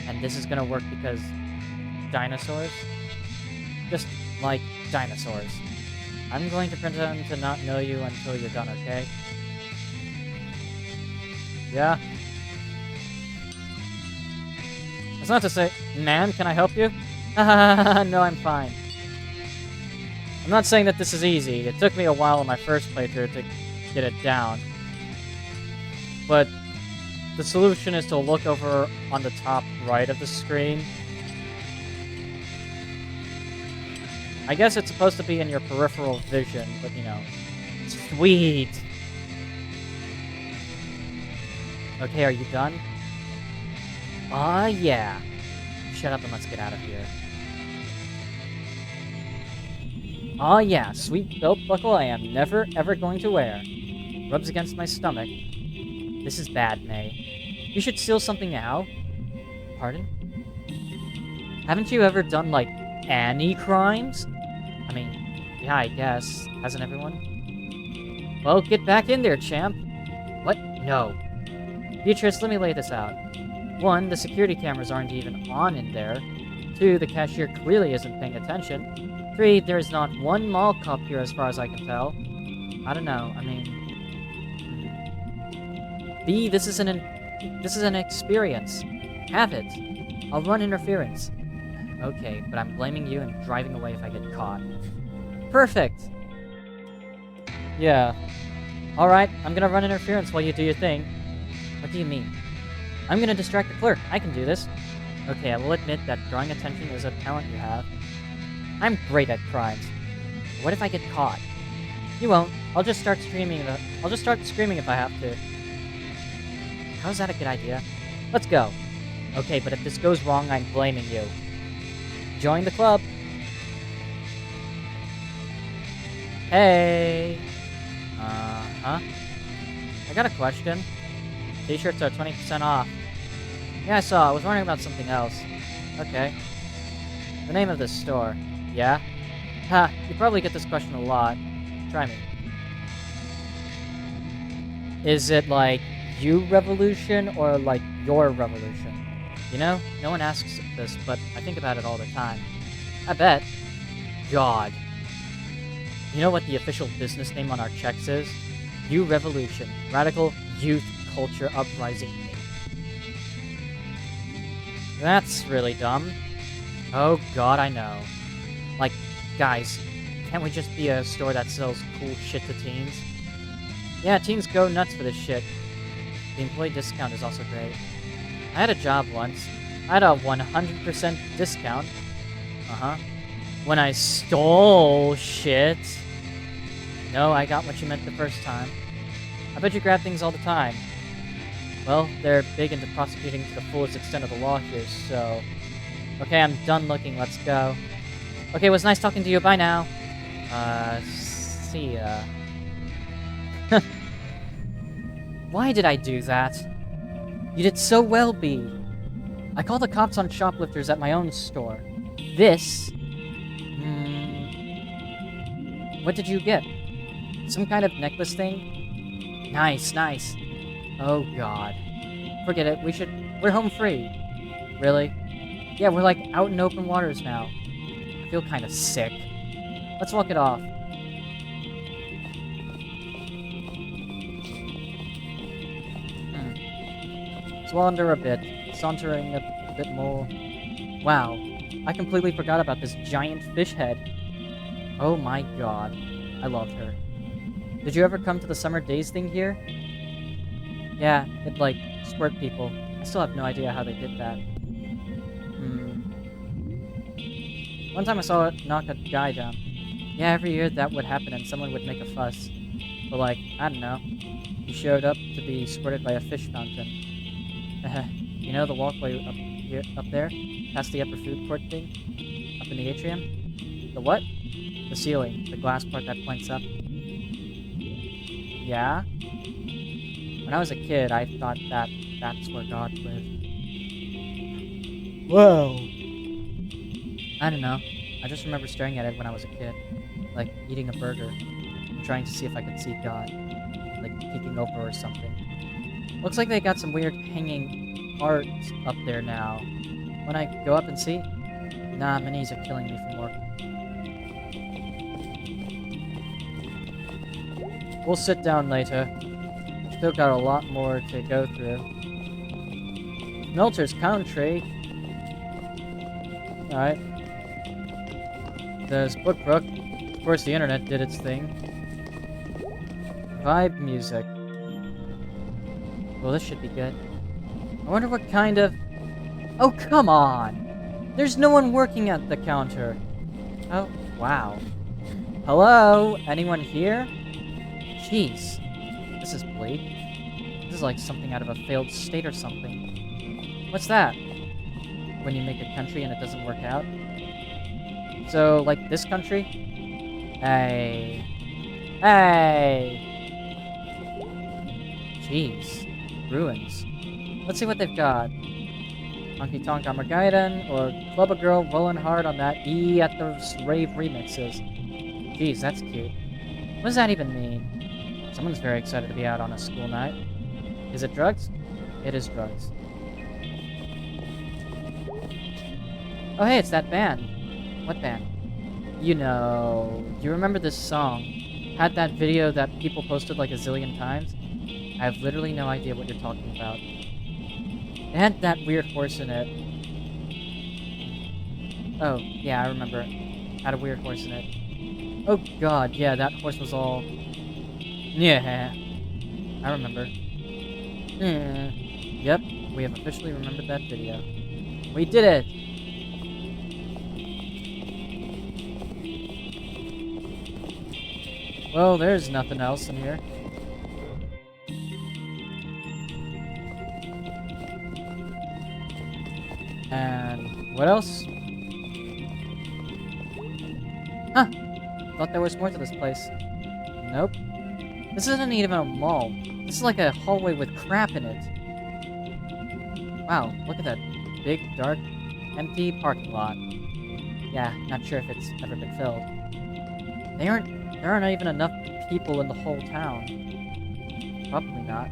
and this is gonna work because dinosaurs? Just like dinosaurs. I'm going to pretend to not know you until you're done, okay? Yeah? That's not to say, man, can I help you? No, I'm fine. I'm not saying that this is easy. It took me a while on my first playthrough to get it down. But the solution is to look over on the top right of the screen. I guess it's supposed to be in your peripheral vision, but you know. Sweet! Okay, are you done? Aw, yeah. Shut up and let's get out of here. Aw, yeah, sweet belt buckle I am never, ever going to wear. Rubs against my stomach. This is bad, May. You should steal something now. Pardon? Haven't you ever done, like, any crimes? I mean, yeah, I guess. Hasn't everyone? Well, get back in there, champ. What? No. Beatrice, let me lay this out. 1, the security cameras aren't even on in there. 2, the cashier clearly isn't paying attention. 3, there's not one mall cop here as far as I can tell. I don't know, I mean... B, this is an experience. Have it. I'll run interference. Okay, but I'm blaming you and driving away if I get caught. Perfect! Yeah. Alright, I'm gonna run interference while you do your thing. What do you mean? I'm gonna distract the clerk. I can do this. Okay, I will admit that drawing attention is a talent you have. I'm great at crimes. What if I get caught? You won't. I'll just start screaming if I have to. How's that a good idea? Let's go. Okay, but if this goes wrong, I'm blaming you. Join the club. Hey. Uh-huh. I got a question. T-shirts are 20% off. Yeah, I saw. I was wondering about something else. Okay. The name of this store. Yeah? Ha, you probably get this question a lot. Try me. Is it like you revolution or like your revolution? You know, no one asks this, but I think about it all the time. I bet. God. You know what the official business name on our checks is? You Revolution. Radical Youth Culture Uprising Inc. That's really dumb. Oh god, I know. Like, guys, can't we just be a store that sells cool shit to teens? Yeah, teens go nuts for this shit. The employee discount is also great. I had a job once. I had a 100% discount. Uh-huh. When I stole shit. No, I got what you meant the first time. I bet you grab things all the time. Well, they're big into prosecuting to the fullest extent of the law here, so... Okay, I'm done looking, let's go. Okay, it was nice talking to you, bye now. See ya. Why did I do that? You did so well, B. I called the cops on shoplifters at my own store. This... What did you get? Some kind of necklace thing? Nice, nice. Oh god. Forget it, we're home free. Really? Yeah, we're like out in open waters now. I feel kind of sick. Let's walk it off. Let's wander a bit, sauntering a bit more. Wow, I completely forgot about this giant fish head. Oh my god, I loved her. Did you ever come to the Summer Days thing here? Yeah, it like squirt people. I still have no idea how they did that. One time I saw it knock a guy down. Yeah, every year that would happen and someone would make a fuss. But like, I don't know. He showed up to be squirted by a fish fountain. You know the walkway up here, up there, past the upper food court thing, up in the atrium? The what? The ceiling, the glass part that points up. Yeah? When I was a kid, I thought that that's where God lived. Whoa! I don't know. I just remember staring at it when I was a kid. Like, eating a burger. And trying to see if I could see God. Like, peeking over or something. Looks like they got some weird hanging art up there now. When I go up and see? Nah, my knees are killing me from work. We'll sit down later. Still got a lot more to go through. Smelter's country. Alright. There's Bookbrook. Of course, the internet did its thing. Vibe music. Well, this should be good. I wonder what kind of... Oh, come on! There's no one working at the counter. Oh, wow. Hello? Anyone here? Jeez. This is bleak. This is like something out of a failed state or something. What's that? When you make a country and it doesn't work out? So, like this country? Hey. Hey! Jeez. Ruins. Let's see what they've got. Honky Tonk Armageddon, or Club a Girl rolling hard on that E at the rave remixes. Jeez, that's cute. What does that even mean? Someone's very excited to be out on a school night. Is it drugs? It is drugs. Oh hey, it's that band. What band? You know... You remember this song? Had that video that people posted like a zillion times? I have literally no idea what you're talking about. It had that weird horse in it. Oh, yeah, I remember. It had a weird horse in it. Oh god, yeah, that horse was all... Yeah, I remember. Yep, we have officially remembered that video. We did it! Well, there's nothing else in here. And what else? Huh! Thought there was more to this place. Nope. This isn't even a mall. This is like a hallway with crap in it. Wow, look at that big, dark, empty parking lot. Yeah, not sure if it's ever been filled. There aren't even enough people in the whole town. Probably not.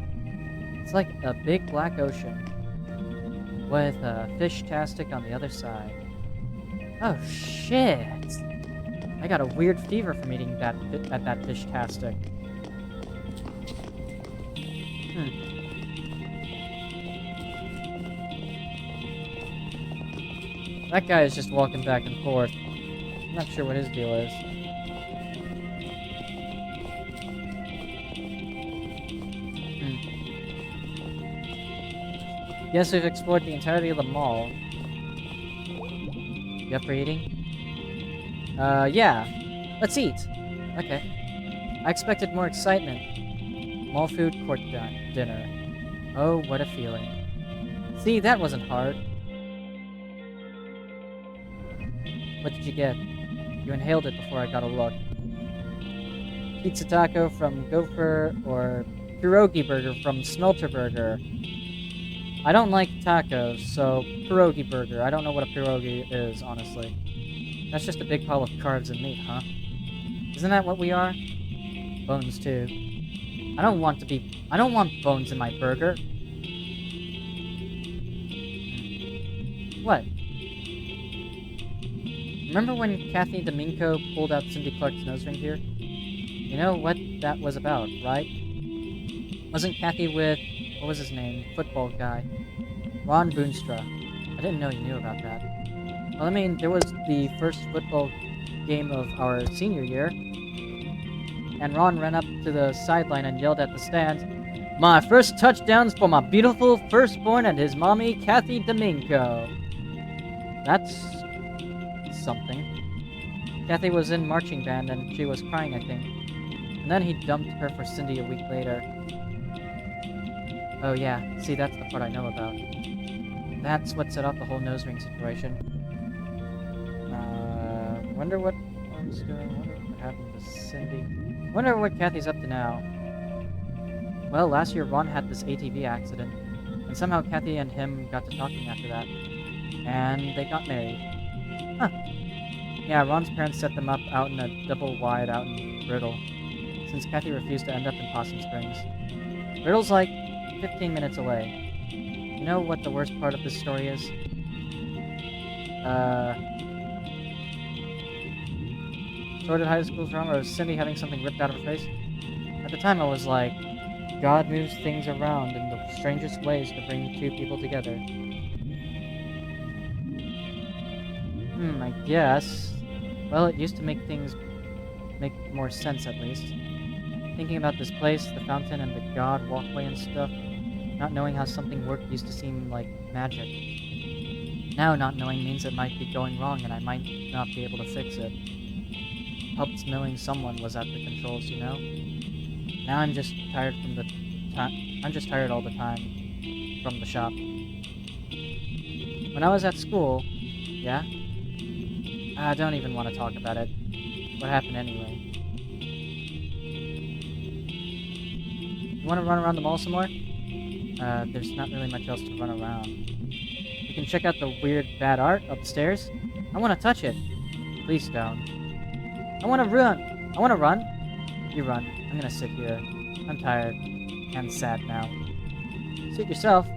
It's like a big black ocean. With a fish-tastic on the other side. Oh shit! I got a weird fever from eating that fish-tastic. That guy is just walking back and forth. I'm not sure what his deal is. Guess we've explored the entirety of the mall. You up for eating? Yeah. Let's eat. Okay. I expected more excitement. Mall food court dinner. Oh, what a feeling. See, that wasn't hard. What did you get? You inhaled it before I got a look. Pizza taco from Gopher or pierogi burger from Smelter Burger. I don't like tacos, so pierogi burger. I don't know what a pierogi is, honestly. That's just a big pile of carbs and meat, huh? Isn't that what we are? Bones, too. I don't want bones in my burger. What? Remember when Kathy Domingo pulled out Cindy Clark's nose ring here? You know what that was about, right? Wasn't Kathy with... what was his name? Football guy. Ron Boonstra. I didn't know you knew about that. Well, I mean, there was the first football game of our senior year, and Ron ran up to the sideline and yelled at the stands, "My first touchdowns for my beautiful firstborn and his mommy, Kathy Domingo." That's... something. Kathy was in marching band and she was crying, I think. And then he dumped her for Cindy a week later. Oh yeah, see, that's the part I know about. That's what set off the whole nose ring situation. Wonder what Ron's doing. Wonder what happened to Cindy. Wonder what Kathy's up to now. Well, last year Ron had this ATV accident, and somehow Kathy and him got to talking after that. And they got married. Huh. Yeah, Ron's parents set them up out in a double wide out in Brittle, since Kathy refused to end up in Possum Springs. Brittle's like 15 minutes away. You know what the worst part of this story is? Sordid High School's wrong, or is Cindy having something ripped out of her face? At the time I was like, God moves things around in the strangest ways to bring two people together. I guess. Well, it used to make things make more sense, at least. Thinking about this place, the fountain, and the god walkway and stuff, not knowing how something worked used to seem like magic. Now not knowing means it might be going wrong and I might not be able to fix it. Helps knowing someone was at the controls, you know? Now I'm just tired from the time. I'm just tired all the time from the shop. When I was at school, yeah? I don't even want to talk about it. What happened anyway? You want to run around the mall some more? There's not really much else to run around. You can check out the weird bad art upstairs. I want to touch it. Please don't. I want to run. I want to run. You run. I'm gonna sit here. I'm tired and sad now. Suit yourself.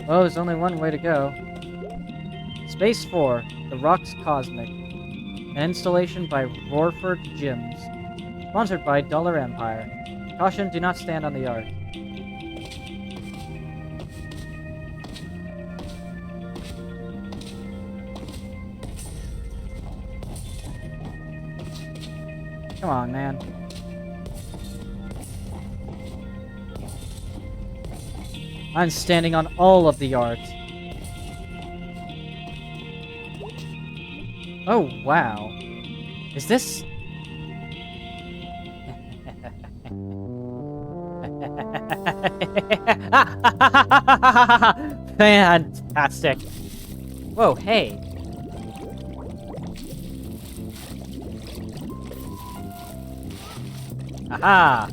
Oh, there's only one way to go. Space 4, The Rocks Cosmic. An installation by Roarford Gyms. Sponsored by Dollar Empire. Caution, do not stand on the art. Come on, man. I'm standing on all of the art. Oh, wow. Is this... Fantastic. Whoa, hey. Aha!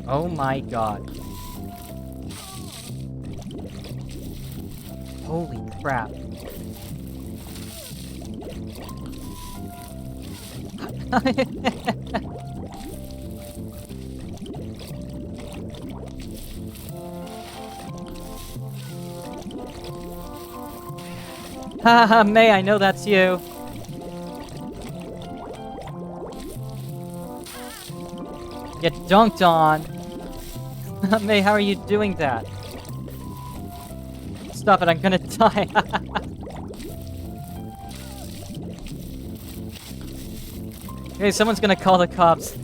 Oh my god. Holy crap. Haha, May, I know that's you. Get dunked on. May, how are you doing that? Stop it, I'm gonna die. Okay, someone's gonna call the cops.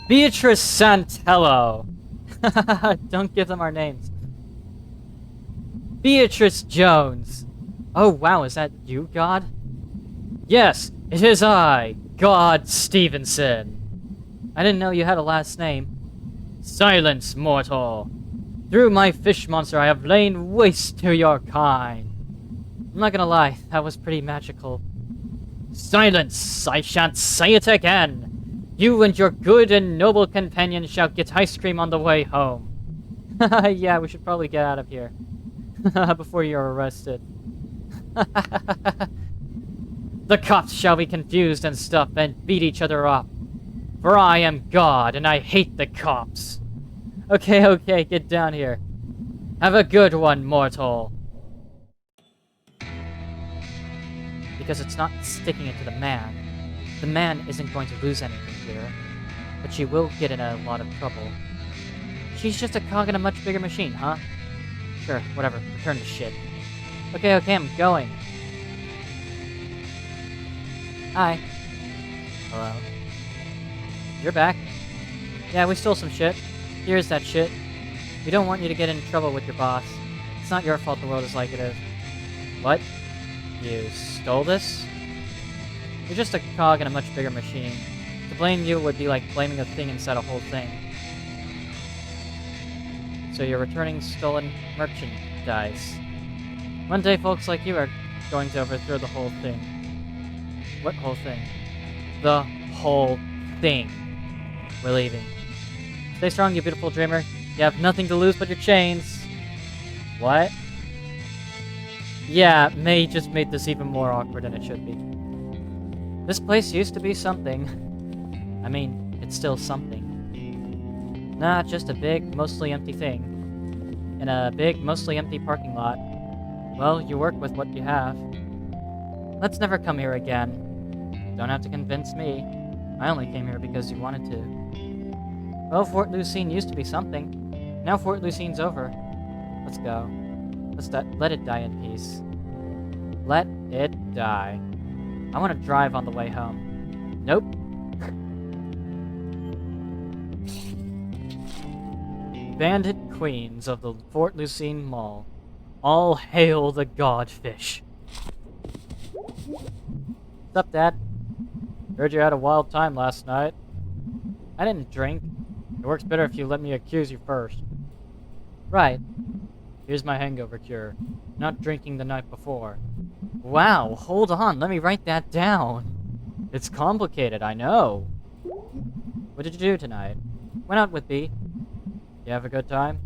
Beatrice Santello. Don't give them our names. Beatrice Jones. Oh wow, is that you, God? Yes, it is I, God Stevenson. I didn't know you had a last name. Silence, mortal. Through my fish monster I have lain waste to your kind. I'm not gonna lie, that was pretty magical. Silence! I shan't say it again! You and your good and noble companion shall get ice cream on the way home. Yeah, we should probably get out of here. Before you're arrested. The cops shall be confused and stuff and beat each other up. For I am God and I hate the cops. Okay, get down here. Have a good one, mortal. Because it's not sticking it to the man. The man isn't going to lose anything here. But she will get in a lot of trouble. She's just a cog in a much bigger machine, huh? Sure, whatever. Return to shit. Okay, I'm going. Hi. Hello. You're back. Yeah, we stole some shit. Here's that shit. We don't want you to get in trouble with your boss. It's not your fault the world is like it is. What? You stole this? You're just a cog in a much bigger machine. To blame you would be like blaming a thing inside a whole thing. So you're returning stolen merchandise. One day folks like you are going to overthrow the whole thing. What whole thing? The whole thing. We're leaving. Stay strong, you beautiful dreamer. You have nothing to lose but your chains. What? Yeah, May just made this even more awkward than it should be. This place used to be something. I mean, it's still something. Nah, just a big, mostly empty thing. In a big, mostly empty parking lot. Well, you work with what you have. Let's never come here again. Don't have to convince me. I only came here because you wanted to. Well, Fort Lucine used to be something. Now Fort Lucine's over. Let's go. Let it die in peace. Let it die. I want to drive on the way home. Nope. Bandit queens of the Fort Lucine Mall. All hail the godfish. What's up, Dad? Heard you had a wild time last night. I didn't drink. It works better if you let me accuse you first. Right. Here's my hangover cure. Not drinking the night before. Wow, hold on, let me write that down. It's complicated, I know. What did you do tonight? Went out with Bea. You have a good time?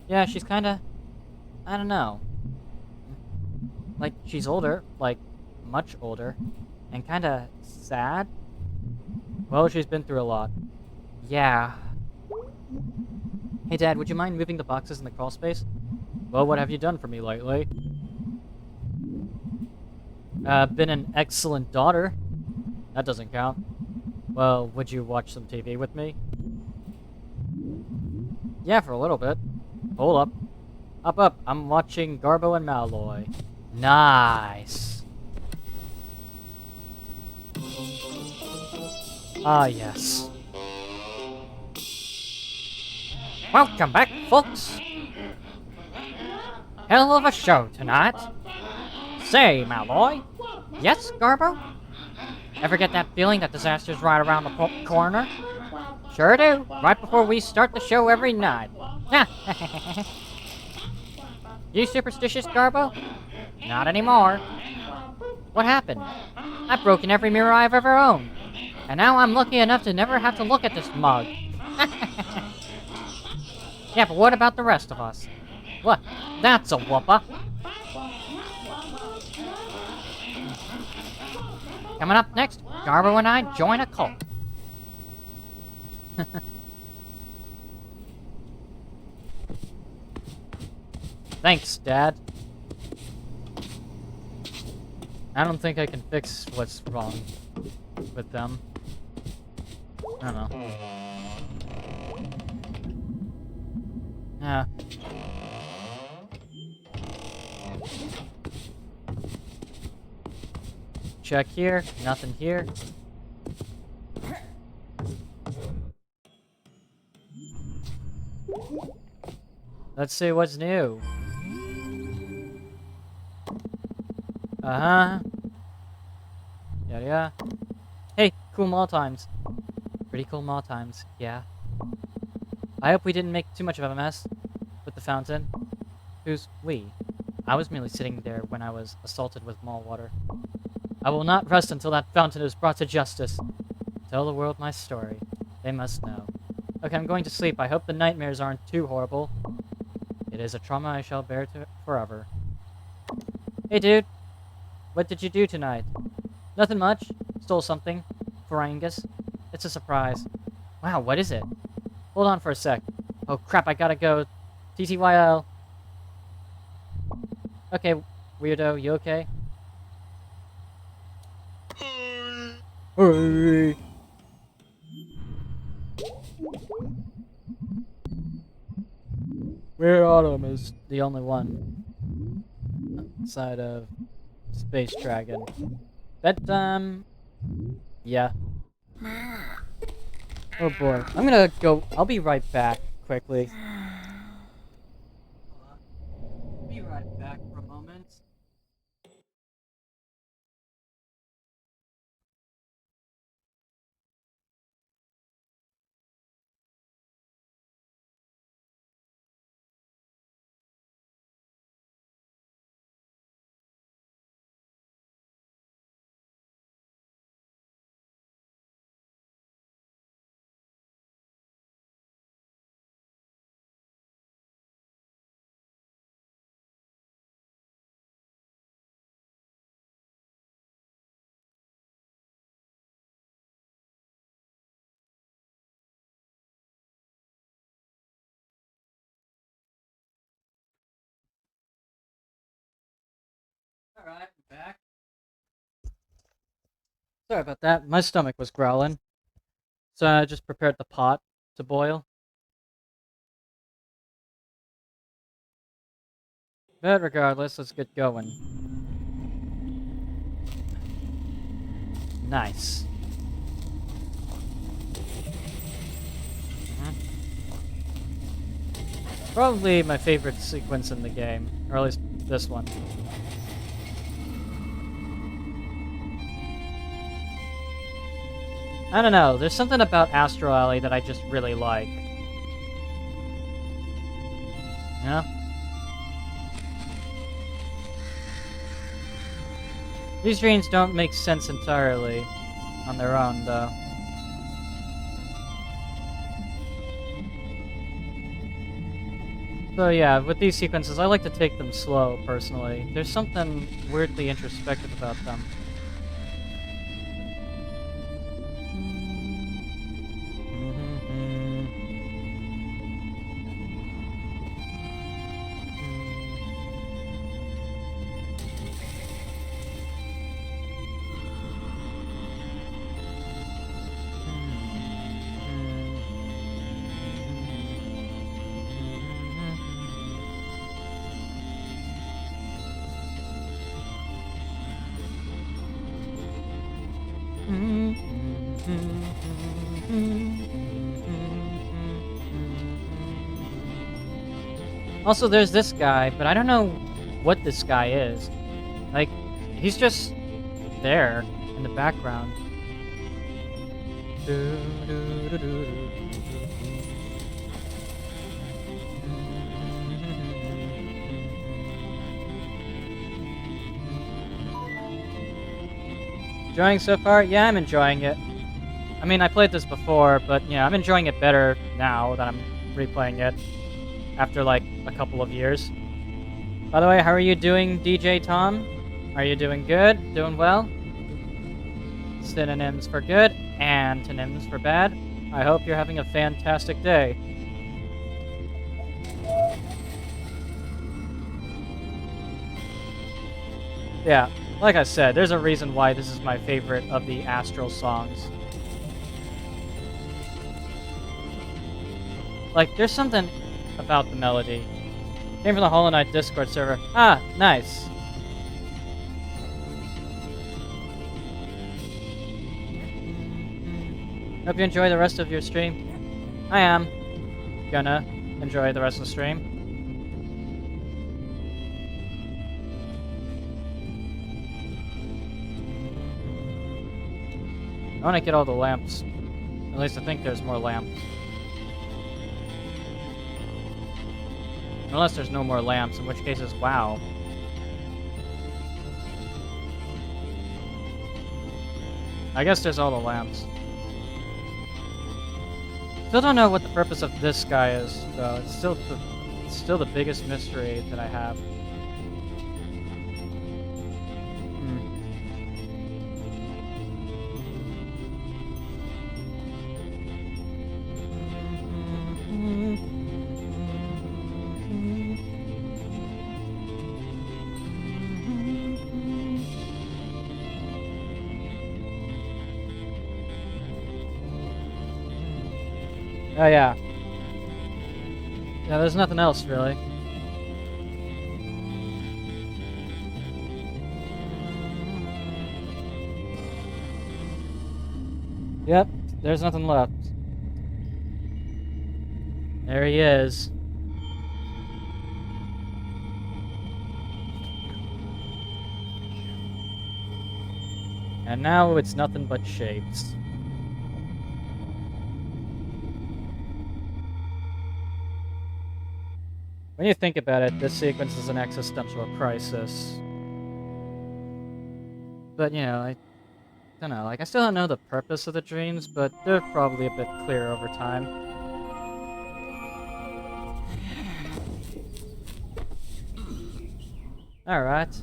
Yeah, she's kinda... I don't know. Like, she's older, like, much older, and kinda sad? Well, she's been through a lot. Yeah. Hey, Dad, would you mind moving the boxes in the crawl space? Well, what have you done for me lately? Been an excellent daughter. That doesn't count. Well, would you watch some TV with me? Yeah, for a little bit. Hold up. Up, I'm watching Garbo and Malloy. Nice. Ah, yes. Welcome back, folks. Hell of a show tonight. Say, Malloy. Yes, Garbo? Ever get that feeling that disaster's right around the corner? Sure do. Right before we start the show every night. You superstitious, Garbo? Not anymore. What happened? I've broken every mirror I've ever owned. And now I'm lucky enough to never have to look at this mug. Yeah, but what about the rest of us? What? That's a whooper. Coming up next, Garbo and I join a cult. Thanks, Dad. I don't think I can fix what's wrong with them. I don't know. Yeah. Check here. Nothing here. Let's see what's new. Uh-huh. Yeah. Hey, cool mall times. Pretty cool mall times, yeah. I hope we didn't make too much of a mess with the fountain. Who's we? I was merely sitting there when I was assaulted with mall water. I will not rest until that fountain is brought to justice. Tell the world my story. They must know. Okay, I'm going to sleep. I hope the nightmares aren't too horrible. It is a trauma I shall bear forever. Hey, dude. What did you do tonight? Nothing much. Stole something. For Angus. It's a surprise. Wow, what is it? Hold on for a sec. Oh, crap, I gotta go. TTYL. Okay, weirdo, you okay? Hey. Where Autumn is the only one outside of Space Dragon. Bedtime. Yeah. Oh boy. I'm gonna go. I'll be right back quickly. Be right back for a moment. Alright, I'm back. Sorry about that. My stomach was growling. So I just prepared the pot to boil. But regardless, let's get going. Nice. Mhm. Probably my favorite sequence in the game, or at least this one. I don't know, there's something about Astro Alley that I just really like. You know? These dreams don't make sense entirely on their own, though. So yeah, with these sequences, I like to take them slow, personally. There's something weirdly introspective about them. Also, there's this guy, but I don't know what this guy is. Like, he's just there in the background. Enjoying so far? Yeah, I'm enjoying it. I mean, I played this before, but yeah, I'm enjoying it better now that I'm replaying it after like a couple of years. By the way, how are you doing, DJ Tom? Are you doing good? Doing well? Synonyms for good, antonyms for bad. I hope you're having a fantastic day. Yeah, like I said, there's a reason why this is my favorite of the Astral songs. Like, there's something about the melody. Came from the Hollow Knight Discord server. Ah, nice. Hope you enjoy the rest of your stream. I am gonna enjoy the rest of the stream. I want to get all the lamps. At least I think there's more lamps. Unless there's no more lamps, in which case it's wow. I guess there's all the lamps. Still don't know what the purpose of this guy is, though. It's still the biggest mystery that I have. Oh yeah. Yeah, there's nothing else really. Yep, there's nothing left. There he is. And now it's nothing but shapes. When you think about it, this sequence is an existential crisis. But, you know, I don't know, like, I still don't know the purpose of the dreams, but they're probably a bit clearer over time. Alright.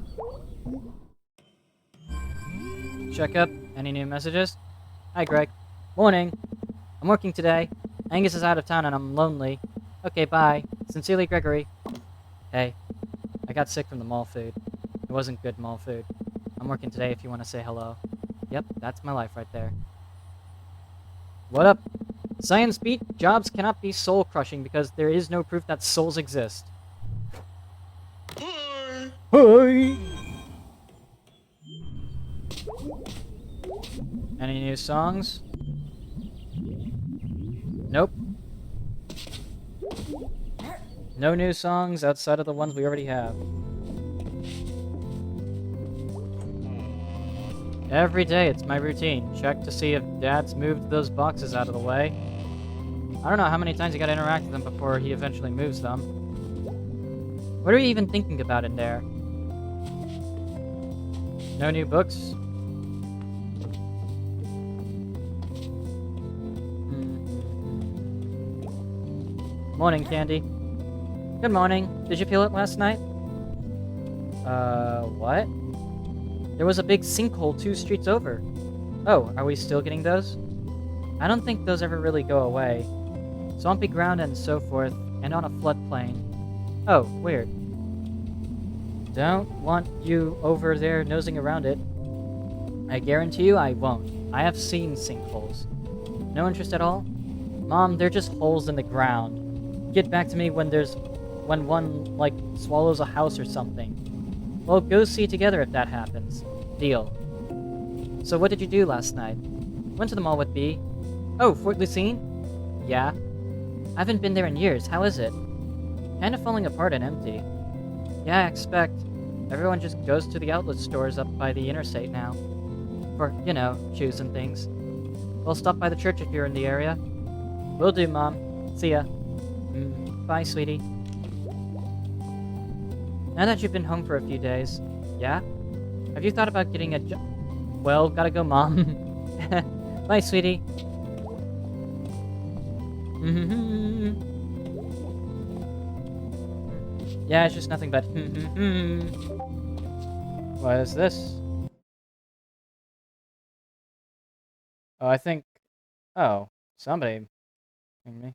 Check up. Any new messages? Hi, Greg. Morning. I'm working today. Angus is out of town and I'm lonely. Okay, bye. Sincerely, Gregory. Hey, I got sick from the mall food. It wasn't good mall food. I'm working today if you want to say hello. Yep, that's my life right there. What up? Science beat, jobs cannot be soul-crushing because there is no proof that souls exist. Hi! Any new songs? Nope. No new songs outside of the ones we already have. Every day it's my routine. Check to see if Dad's moved those boxes out of the way. I don't know how many times you gotta interact with them before he eventually moves them. What are you even thinking about in there? No new books? Morning, Candy. Good morning. Did you feel it last night? What? There was a big sinkhole 2 streets over. Oh, are we still getting those? I don't think those ever really go away. Swampy ground and so forth, and on a floodplain. Oh, weird. Don't want you over there nosing around it. I guarantee you I won't. I have seen sinkholes. No interest at all? Mom, they're just holes in the ground. Get back to me when one, like, swallows a house or something. Well, go see together if that happens. Deal. So what did you do last night? Went to the mall with B. Oh, Fort Lucine? Yeah. I haven't been there in years. How is it? Kinda falling apart and empty. Yeah, I expect. Everyone just goes to the outlet stores up by the interstate now. For, you know, shoes and things. We'll stop by the church if you're in the area. Will do, Mom. See ya. Bye, sweetie. Now that you've been home for a few days, yeah? Have you thought about getting a job? Well, gotta go, Mom. Bye, sweetie. Yeah, it's just nothing but What is this? Oh, I think... Oh, somebody... Me.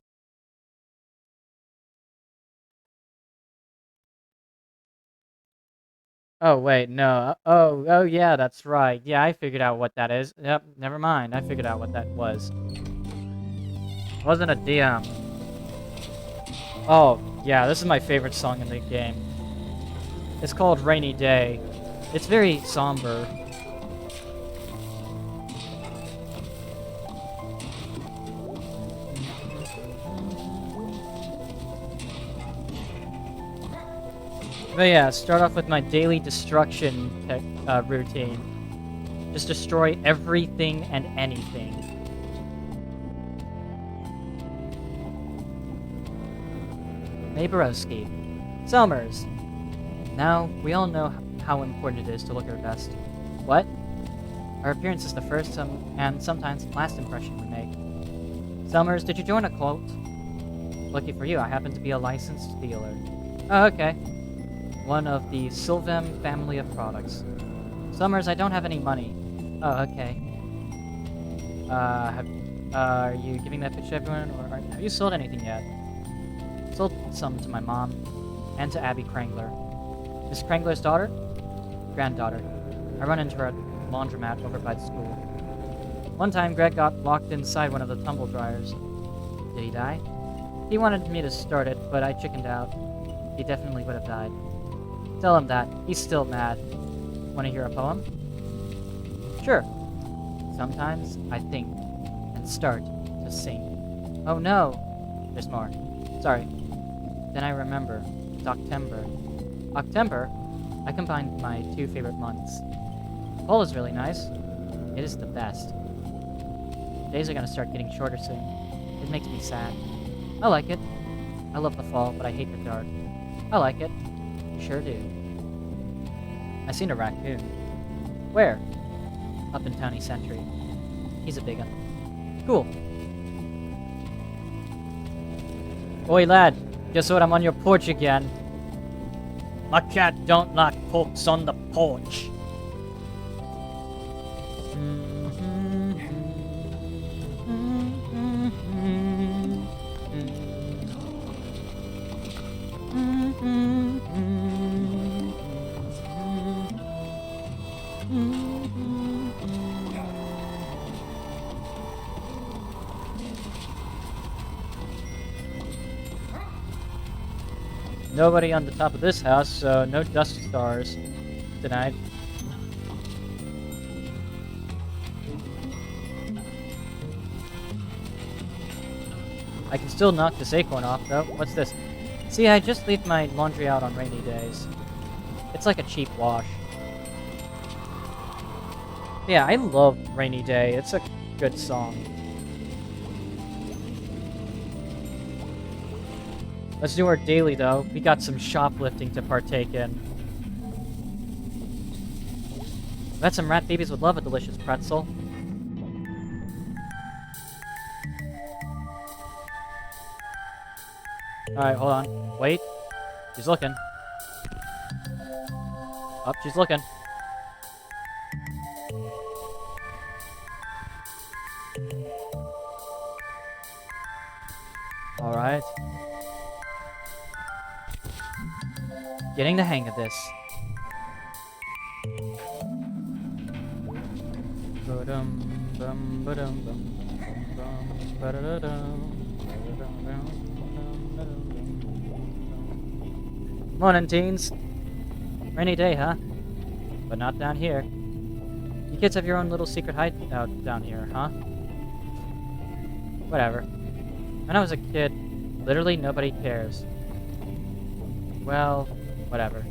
Oh, wait, no. Oh, yeah, that's right. Yeah, I figured out what that is. Yep, never mind. I figured out what that was. It wasn't a DM. Oh, yeah, this is my favorite song in the game. It's called Rainy Day. It's very somber. But yeah, start off with my daily destruction routine. Just destroy everything and anything. Maborowski. Somers. Now, we all know how important it is to look our best. What? Our appearance is the first and sometimes last impression we make. Somers, did you join a cult? Lucky for you, I happen to be a licensed dealer. Oh, okay. One of the Sylvem family of products. Somers, I don't have any money. Oh, okay. Are you giving that pitch to everyone, or have you sold anything yet? Sold some to my mom, and to Abby Krangler. Miss Krangler's daughter? Granddaughter. I run into her at laundromat over by the school. One time, Greg got locked inside one of the tumble dryers. Did he die? He wanted me to start it, but I chickened out. He definitely would have died. Tell him that. He's still mad. Want to hear a poem? Sure. Sometimes I think and start to sing. Oh no! There's more. Sorry. Then I remember. It's October. October? I combined my two favorite months. Fall is really nice. It is the best. Days are gonna start getting shorter soon. It makes me sad. I like it. I love the fall, but I hate the dark. I like it. You sure do. I seen a raccoon. Where? Up in Towny Sentry. He's a big one. Cool. Oi lad, guess what? I'm on your porch again. My cat don't like folks on the porch. Nobody on the top of this house, so no dust stars tonight. I can still knock this acorn off, though. What's this? See, I just leave my laundry out on rainy days. It's like a cheap wash. Yeah, I love Rainy Day. It's a good song. Let's do our daily, though. We got some shoplifting to partake in. Bet some rat babies would love a delicious pretzel. Alright, hold on. Wait. She's looking. Oh, she's looking. Alright. Getting the hang of this. Morning, teens. Rainy day, huh? But not down here. You kids have your own little secret hideout down here, huh? Whatever. When I was a kid, literally nobody cares. Well, whatever.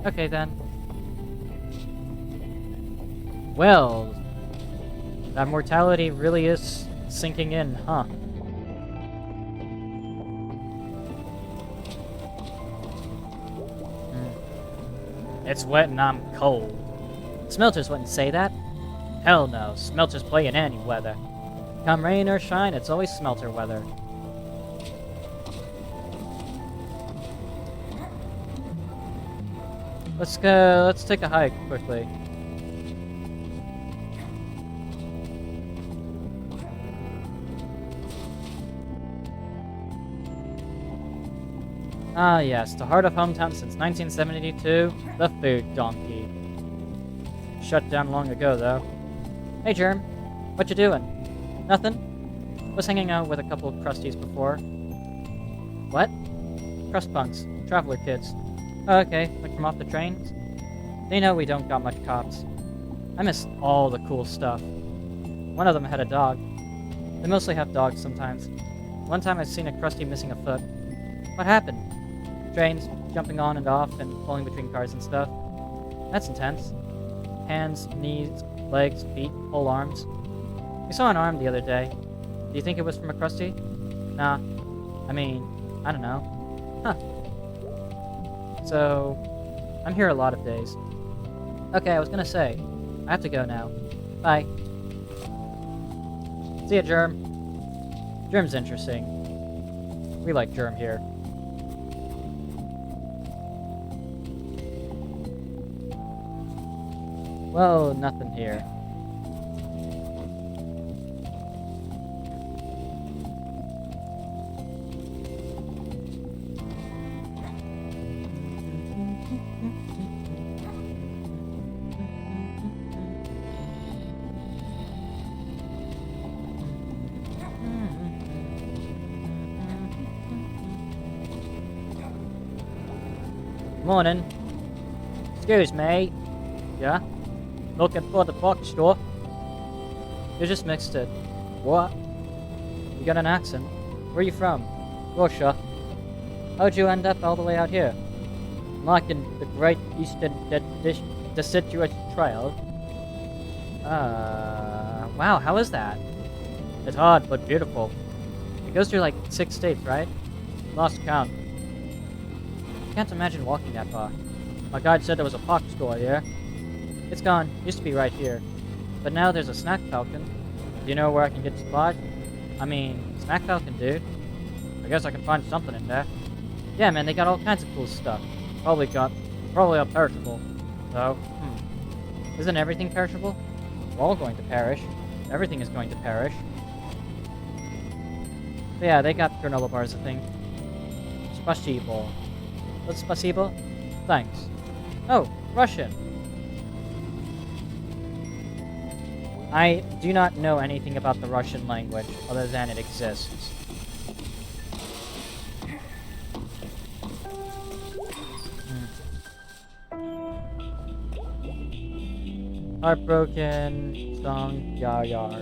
Okay, then. Well, that mortality really is sinking in, huh? It's wet and I'm cold. Smelters wouldn't say that. Hell no, Smelters play in any weather. Come rain or shine, it's always Smelter weather. Let's take a hike quickly. Ah yes, the heart of hometown since 1972, the Food Donkey. Shut down long ago though. Hey Germ, what you doing? Nothing? Was hanging out with a couple of crusties before. What? Crust punks, traveler kids. Oh, okay, like from off the trains? They know we don't got much cops. I miss all the cool stuff. One of them had a dog. They mostly have dogs sometimes. One time I seen a crusty missing a foot. What happened? Trains, jumping on and off and pulling between cars and stuff. That's intense. Hands, knees, legs, feet, whole arms. We saw an arm the other day. Do you think it was from a crusty? Nah. I mean, I don't know. Huh. So, I'm here a lot of days. Okay, I was gonna say, I have to go now. Bye. See ya, Germ. Germ's interesting. We like Germ here. Well, nothing here. Morning. Excuse me. Yeah? Looking for the box store? You just mixed it. What? You got an accent. Where are you from? Russia. How'd you end up all the way out here? Marking the Great Eastern Deciduous Trail. Wow, how is that? It's hard, but beautiful. It goes through like 6 states, right? Lost count. Can't imagine walking that far. My guide said there was a park store here. It's gone. Used to be right here. But now there's a Snack Falcon. Do you know where I can get supplies? I mean, Snack Falcon, dude. I guess I can find something in there. Yeah, man, they got all kinds of cool stuff. Probably all perishable. So, Isn't everything perishable? We're all going to perish. Everything is going to perish. But yeah, they got granola bars, I think. Spasibo. What's spasibo? Thanks. Oh, Russian. I do not know anything about the Russian language, other than it exists. Heartbroken song Yar.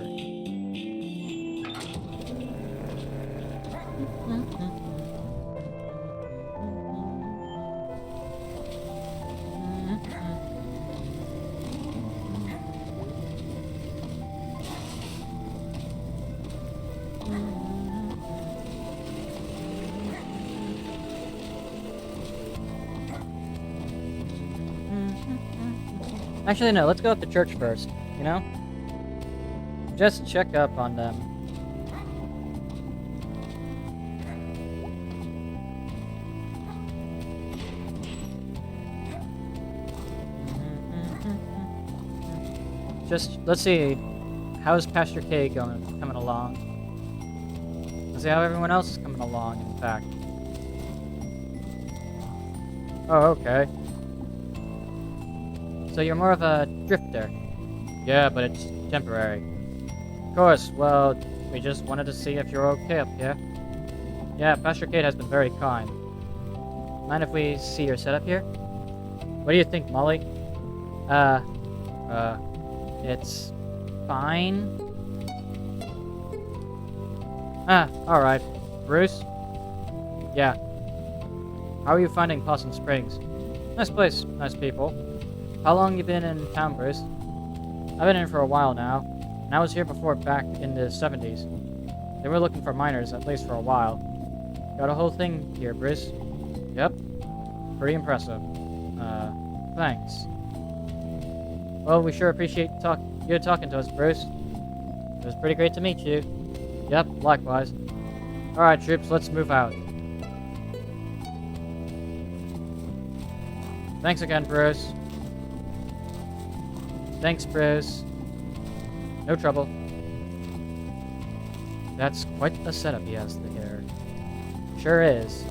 Actually, no, let's go up to church first, you know? Just check up on them. Just, let's see, how's Pastor K coming along? Let's see how everyone else is coming along, in fact. Oh, okay. So you're more of a drifter. Yeah, but it's temporary. Of course, well, we just wanted to see if you're okay up here. Yeah, Pastor Kate has been very kind. Mind if we see your setup here? What do you think, Molly? It's fine. Alright. Bruce? Yeah. How are you finding Possum Springs? Nice place, nice people. How long you been in town, Bruce? I've been in for a while now, and I was here before back in the 70s. They were looking for miners, at least for a while. Got a whole thing here, Bruce. Yep. Pretty impressive. Thanks. Well, we sure appreciate you talking to us, Bruce. It was pretty great to meet you. Yep, likewise. Alright, troops, let's move out. Thanks again, Bruce. Thanks, Bruce. No trouble. That's quite a setup he has there. Sure is.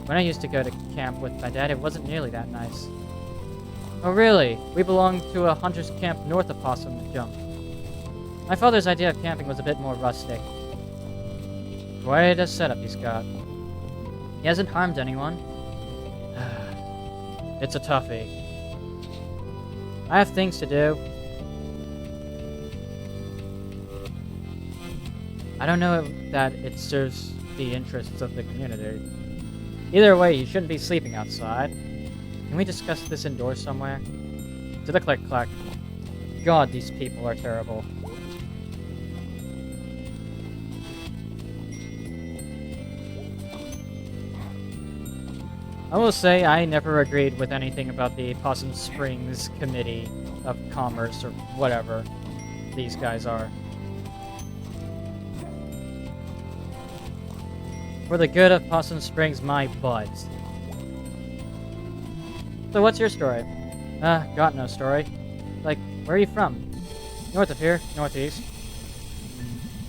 When I used to go to camp with my dad, it wasn't nearly that nice. Oh really? We belonged to a hunter's camp north of Possum Jump. My father's idea of camping was a bit more rustic. Quite a setup he's got. He hasn't harmed anyone. It's a toughie. I have things to do. I don't know that it serves the interests of the community. Either way, you shouldn't be sleeping outside. Can we discuss this indoors somewhere? To the click-clack. God, these people are terrible. I will say I never agreed with anything about the Possum Springs Committee of Commerce or whatever these guys are. For the good of Possum Springs, my butt. So what's your story? Got no story. Like, where are you from? North of here, northeast.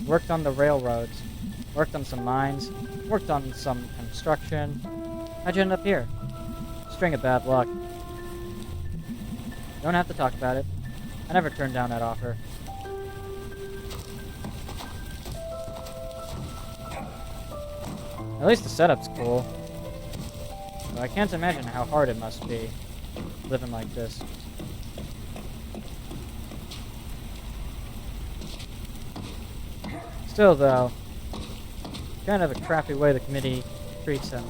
Worked on the railroads. Worked on some mines. Worked on some construction. How'd you end up here? String of bad luck. Don't have to talk about it. I never turned down that offer. At least the setup's cool. But I can't imagine how hard it must be, living like this. Still though, kind of a crappy way the committee treats him,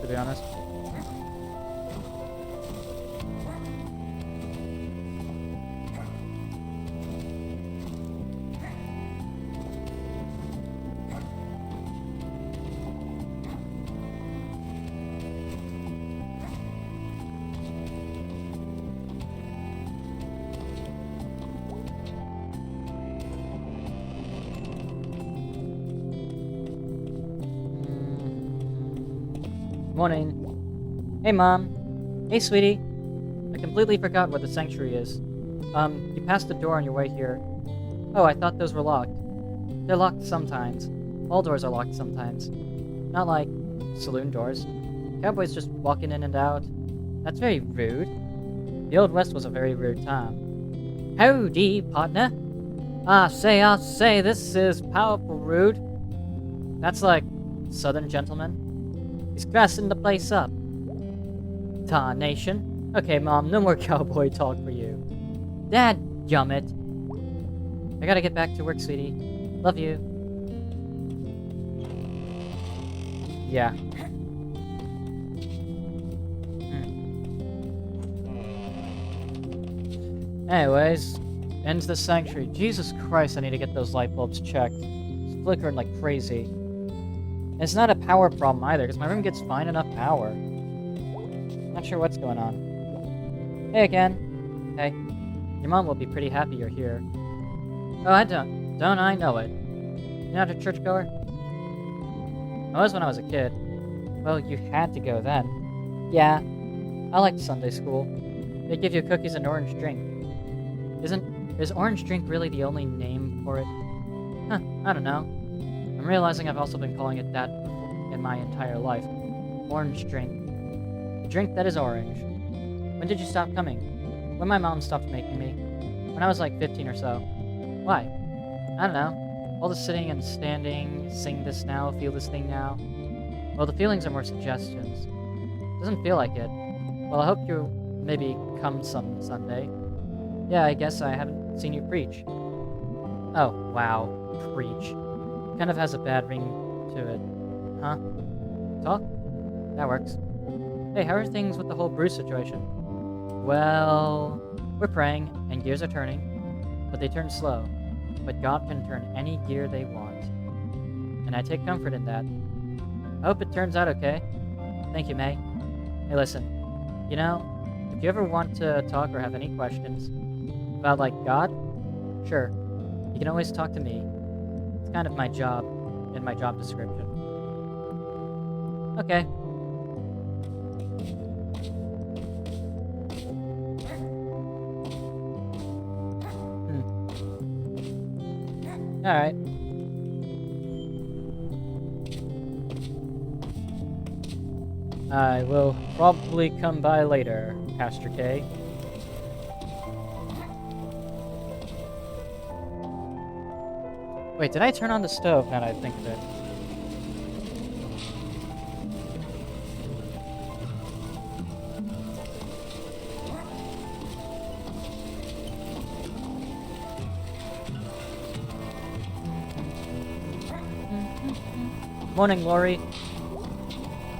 to be honest. Morning. Hey, Mom. Hey, sweetie. I completely forgot where the sanctuary is. You passed the door on your way here. Oh, I thought those were locked. They're locked sometimes. All doors are locked sometimes. Not like saloon doors. Cowboys just walking in and out. That's very rude. The Old West was a very rude time. Howdy, partner. I say, this is powerful rude. That's like Southern gentleman. He's grassing the place up. Tarnation. Okay, Mom, no more cowboy talk for you. Dad, gummit. I gotta get back to work, sweetie. Love you. Yeah. Anyways, ends the sanctuary. Jesus Christ, I need to get those light bulbs checked. It's flickering like crazy. And it's not a power problem either, because my room gets fine enough power. Not sure what's going on. Hey again. Hey. Your mom will be pretty happy you're here. Oh, I don't I know it. You're not a churchgoer? I was when I was a kid. Well, you had to go then. Yeah. I liked Sunday school. They give you cookies and orange drink. Is orange drink really the only name for it? Huh, I don't know. I'm realizing I've also been calling it that in my entire life. Orange drink. The drink that is orange. When did you stop coming? When my mom stopped making me. When I was like 15 or so. Why? I don't know. All the sitting and standing, sing this now, feel this thing now. Well, the feelings are more suggestions. Doesn't feel like it. Well, I hope you maybe come some Sunday. Yeah, I guess I haven't seen you preach. Oh, wow. Preach. Kind of has a bad ring to it. Huh? Talk? That works. Hey, how are things with the whole Bruce situation? Well, we're praying, and gears are turning. But they turn slow. But God can turn any gear they want. And I take comfort in that. I hope it turns out okay. Thank you, May. Hey, listen. You know, if you ever want to talk or have any questions about, like, God, sure, you can always talk to me. It's kind of my job in my job description. Okay. Alright. I will probably come by later, Pastor K. Wait, did I turn on the stove now that I think of it? Morning, Lori.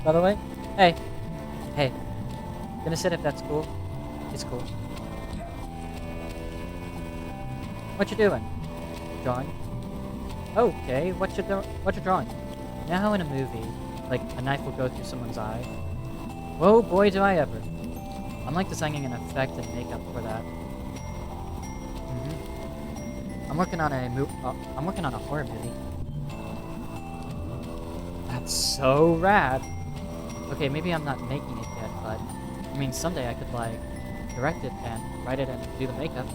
By the way? Hey. Hey. Gonna sit if that's cool? It's cool. What you doing? Drawing? Okay, what you drawing? You know how in a movie, like, a knife will go through someone's eye? Whoa, boy, do I ever. I'm like designing an effect and makeup for that. I'm working on a horror movie. That's so rad. Okay, maybe I'm not making it yet, but I mean, someday I could, like, direct it and write it and do the makeup.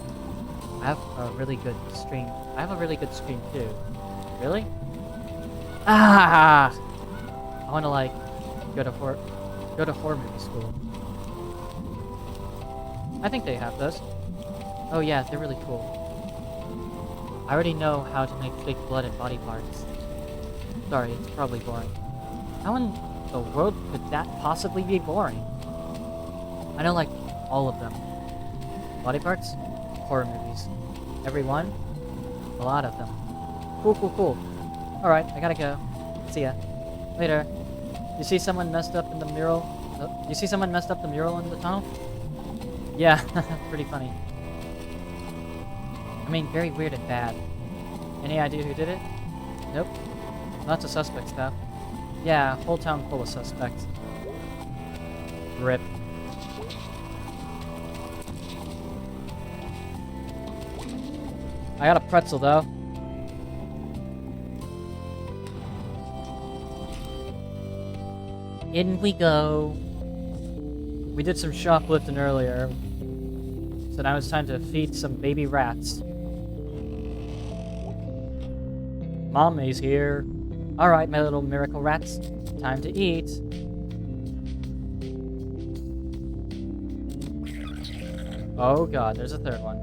I have a really good stream. Too. Really? Ah! I want to, like, go to horror movie school. I think they have those. Oh yeah, they're really cool. I already know how to make fake blood and body parts. Sorry, it's probably boring. How in the world could that possibly be boring? I know, like, all of them. Body parts? Horror movies. Every one? A lot of them. Cool. Alright, I gotta go. See ya. Later. You see someone messed up in the mural? You see someone messed up the mural in the tunnel? Yeah, pretty funny. I mean, very weird and bad. Any idea who did it? Nope. Lots of suspects, though. Yeah, whole town full of suspects. RIP. I got a pretzel, though. In we go. We did some shoplifting earlier, so now it's time to feed some baby rats. Mommy's here. Alright, my little miracle rats. Time to eat. Oh god, there's a third one.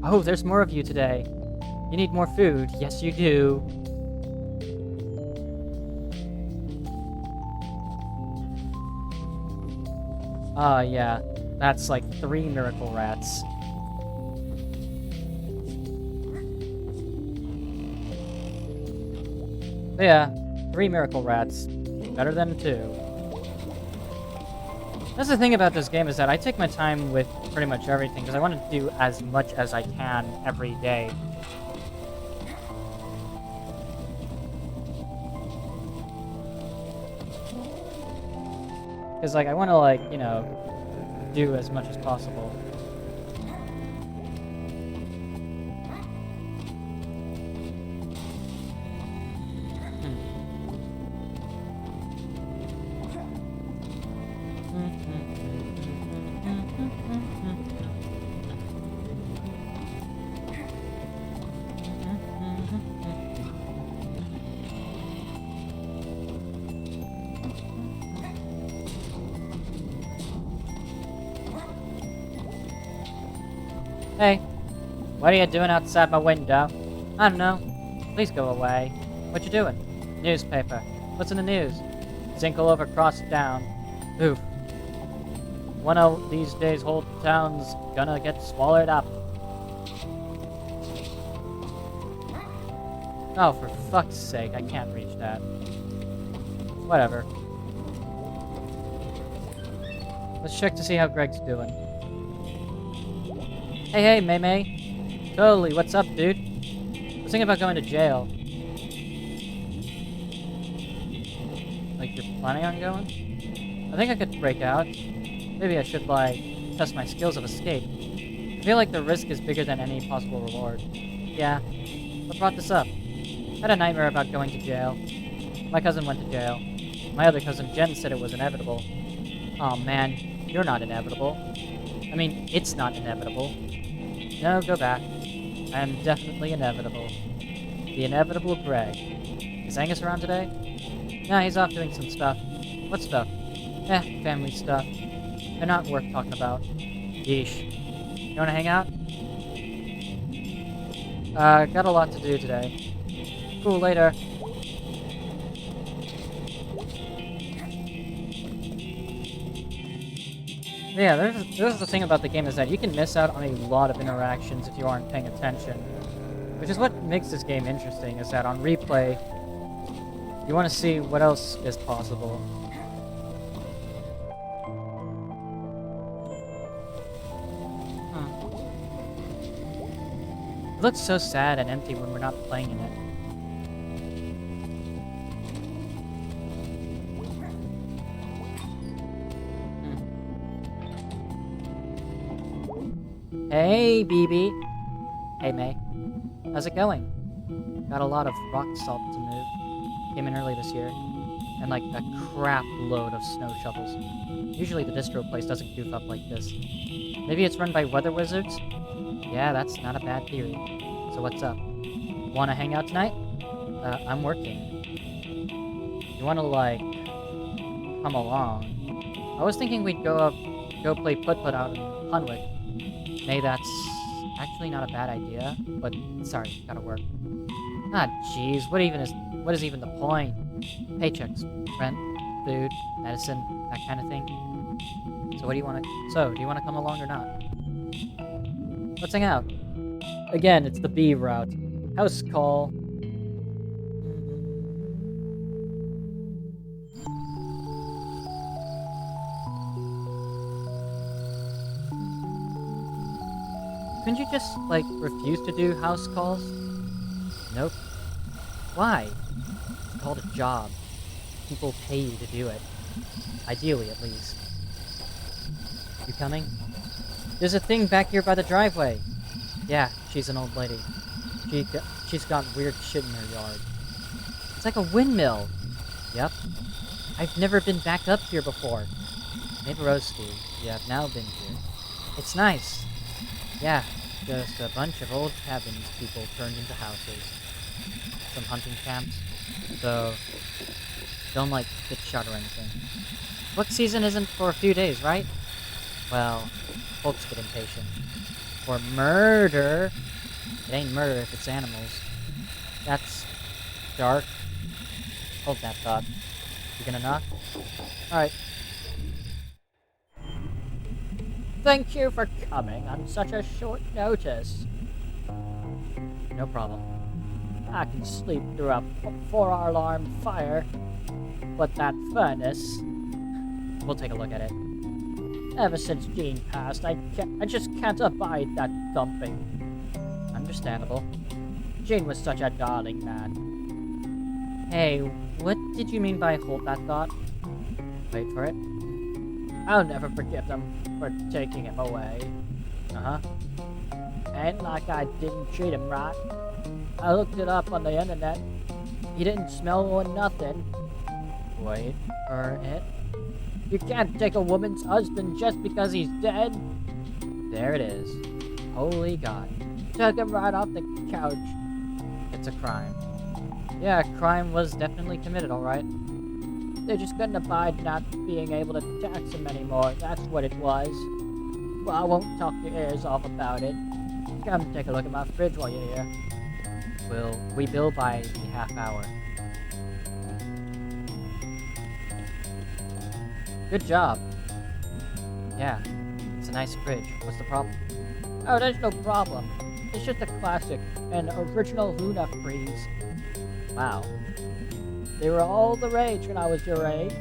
Oh, there's more of you today. You need more food. Yes, you do. Yeah. That's like 3 miracle rats. But yeah, 3 miracle rats. Better than 2. That's the thing about this game, is that I take my time with pretty much everything, because I want to do as much as I can every day. Because, like, I want to, like, you know, do as much as possible. Hey, what are you doing outside my window? I don't know. Please go away. What you doing? Newspaper. What's in the news? Zinkel over crossed down. Oof. One of these days, whole town's gonna get swallowed up. Oh, for fuck's sake, I can't reach that. Whatever. Let's check to see how Greg's doing. Hey, Mei Mei. Totally, what's up, dude? I was thinking about going to jail. Like, you're planning on going? I think I could break out. Maybe I should, like, test my skills of escape. I feel like the risk is bigger than any possible reward. Yeah. What brought this up? I had a nightmare about going to jail. My cousin went to jail. My other cousin, Jen, said it was inevitable. Aw, man. You're not inevitable. I mean, it's not inevitable. No, go back. I am definitely inevitable. The inevitable Greg. Is Angus around today? Nah, he's off doing some stuff. What stuff? Family stuff. They're not worth talking about. Yeesh. You wanna hang out? Got a lot to do today. Cool, later. Yeah, there's the thing about the game, is that you can miss out on a lot of interactions if you aren't paying attention. Which is what makes this game interesting, is that on replay, you want to see what else is possible. It looks so sad and empty when we're not playing in it. Hey, BB. Hey, May. How's it going? Got a lot of rock salt to move. Came in early this year. And like a crap load of snow shovels. Usually the distro place doesn't goof up like this. Maybe it's run by weather wizards? Yeah, that's not a bad theory. So what's up? Wanna hang out tonight? I'm working. You wanna, like, come along? I was thinking we'd go play putt-putt out in Hunwick. Hey, that's actually not a bad idea, but sorry, gotta work. Ah, jeez, what is even the point? Paychecks, rent, food, medicine, that kind of thing. So do you wanna come along or not? Let's hang out. Again, it's the B route. House call. Couldn't you just, like, refuse to do house calls? Nope. Why? It's called a job. People pay you to do it. Ideally, at least. You coming? There's a thing back here by the driveway. Yeah, she's an old lady. She's got weird shit in her yard. It's like a windmill. Yep. I've never been back up here before. Neighborowski, you have now been here. It's nice. Yeah, just a bunch of old cabins people turned into houses. Some hunting camps. So, don't like get shot or anything. Book season isn't for a few days, right? Well, folks get impatient. For murder, it ain't murder if it's animals. That's dark. Hold that thought. You gonna knock? Alright. Thank you for coming on such a short notice. No problem. I can sleep through a 4-hour alarm fire, but that furnace... We'll take a look at it. Ever since Jean passed, I just can't abide that thumping. Understandable. Jean was such a darling, man. Hey, what did you mean by hold that thought? Wait for it. I'll never forgive them for taking him away. Uh-huh. Ain't like I didn't treat him right. I looked it up on the internet. He didn't smell or nothing. Wait for it. You can't take a woman's husband just because he's dead. There it is. Holy God. Took him right off the couch. It's a crime. Yeah, a crime was definitely committed, alright. They just couldn't abide not being able to tax him anymore. That's what it was. Well, I won't talk your ears off about it. Come take a look at my fridge while you're here. We bill by the half hour. Good job. Yeah, it's a nice fridge. What's the problem? Oh, there's no problem. It's just a classic, an original Luna freeze. Wow. They were all the rage when I was your age.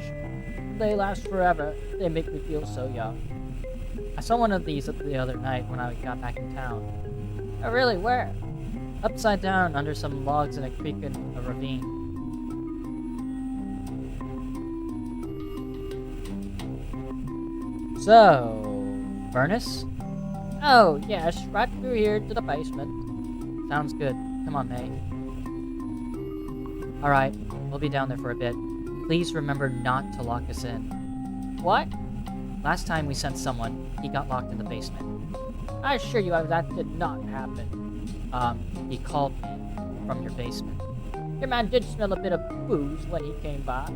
They last forever. They make me feel so young. I saw one of these the other night when I got back in town. Oh, really? Where? Upside down under some logs in a creek in a ravine. So, furnace? Oh, yes, right through here to the basement. Sounds good. Come on, May. Alright, we'll be down there for a bit. Please remember not to lock us in. What? Last time we sent someone, he got locked in the basement. I assure you that did not happen. He called me from your basement. Your man did smell a bit of booze when he came by.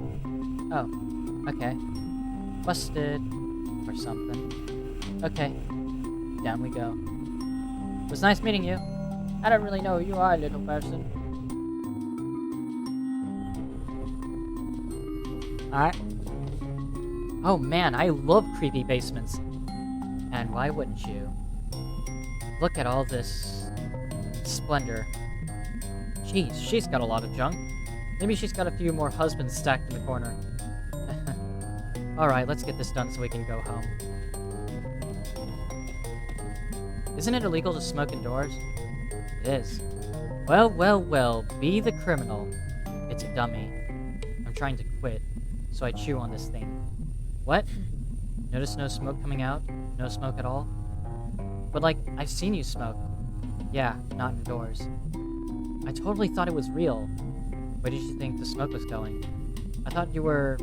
Oh, okay. Busted. Or something. Okay. Down we go. It was nice meeting you. I don't really know who you are, little person. Alright. Oh man, I love creepy basements. And why wouldn't you? Look at all this splendor. Jeez, she's got a lot of junk. Maybe she's got a few more husbands stacked in the corner. Alright, let's get this done so we can go home. Isn't it illegal to smoke indoors? It is. Well, well, well, be the criminal. It's a dummy. I'm trying to quit, so I chew on this thing. What? Notice no smoke coming out? No smoke at all? But like, I've seen you smoke. Yeah, not indoors. I totally thought it was real. Where did you think the smoke was going? I thought you were...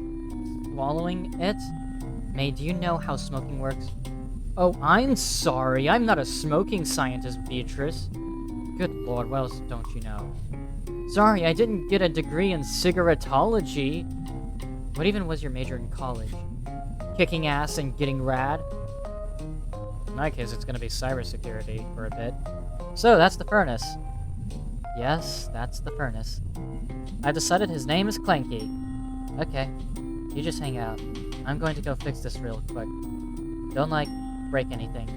swallowing it? May, do you know how smoking works? Oh, I'm sorry. I'm not a smoking scientist, Beatrice. Good lord, what else don't you know? Sorry, I didn't get a degree in cigarettology. What even was your major in college? Kicking ass and getting rad? In my case, it's gonna be cybersecurity for a bit. So, that's the furnace. Yes, that's the furnace. I decided his name is Clanky. Okay. You just hang out. I'm going to go fix this real quick. Don't, like, break anything.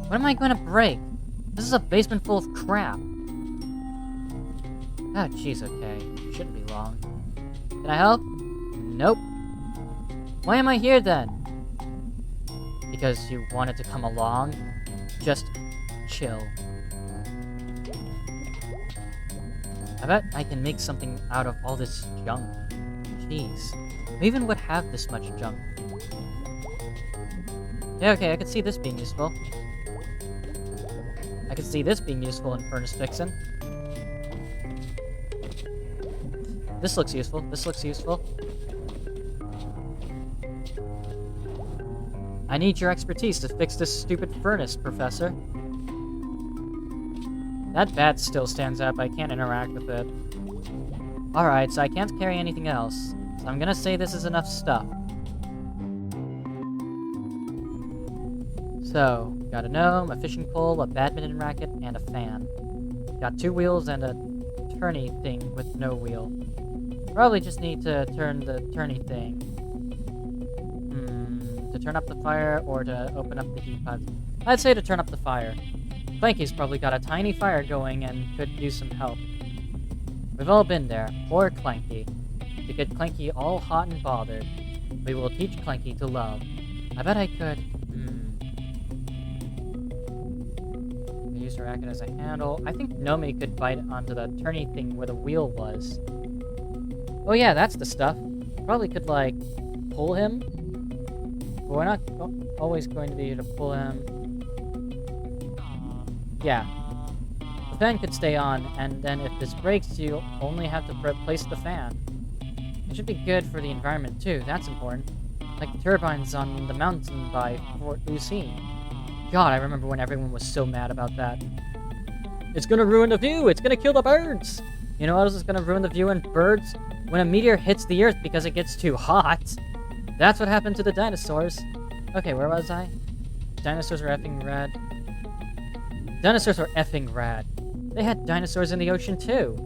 What am I going to break? This is a basement full of crap. Oh, jeez, okay. Shouldn't be long. Can I help? Nope. Why am I here then? Because you wanted to come along? Just chill. I bet I can make something out of all this junk. Jeez. Who even would have this much junk? Yeah, okay, I could see this being useful. I could see this being useful in furnace fixing. This looks useful. This looks useful. I need your expertise to fix this stupid furnace, Professor. That bat still stands up. I can't interact with it. Alright, so I can't carry anything else. So I'm gonna say this is enough stuff. So, got a gnome, a fishing pole, a badminton racket, and a fan. Got 2 wheels and a turny thing with no wheel. Probably just need to turn the turny thing. To turn up the fire or to open up the heat pods. I'd say to turn up the fire. Clanky's probably got a tiny fire going and could use some help. We've all been there. Poor Clanky. To get Clanky all hot and bothered. We will teach Clanky to love. I bet I could... Use her racket as a handle. I think Nomi could bite onto the turny thing where the wheel was. Oh yeah, that's the stuff. Probably could, like, pull him. But we're not always going to be able to pull him. Yeah. The fan could stay on, and then if this breaks, you only have to replace the fan. It should be good for the environment, too. That's important. Like the turbines on the mountain by Fort Lucine. God, I remember when everyone was so mad about that. It's gonna ruin the view! It's gonna kill the birds! You know what else is gonna ruin the view and birds? When a meteor hits the Earth because it gets too hot! That's what happened to the dinosaurs. Okay, where was I? Dinosaurs are effing rad. Dinosaurs are effing rad. They had dinosaurs in the ocean too.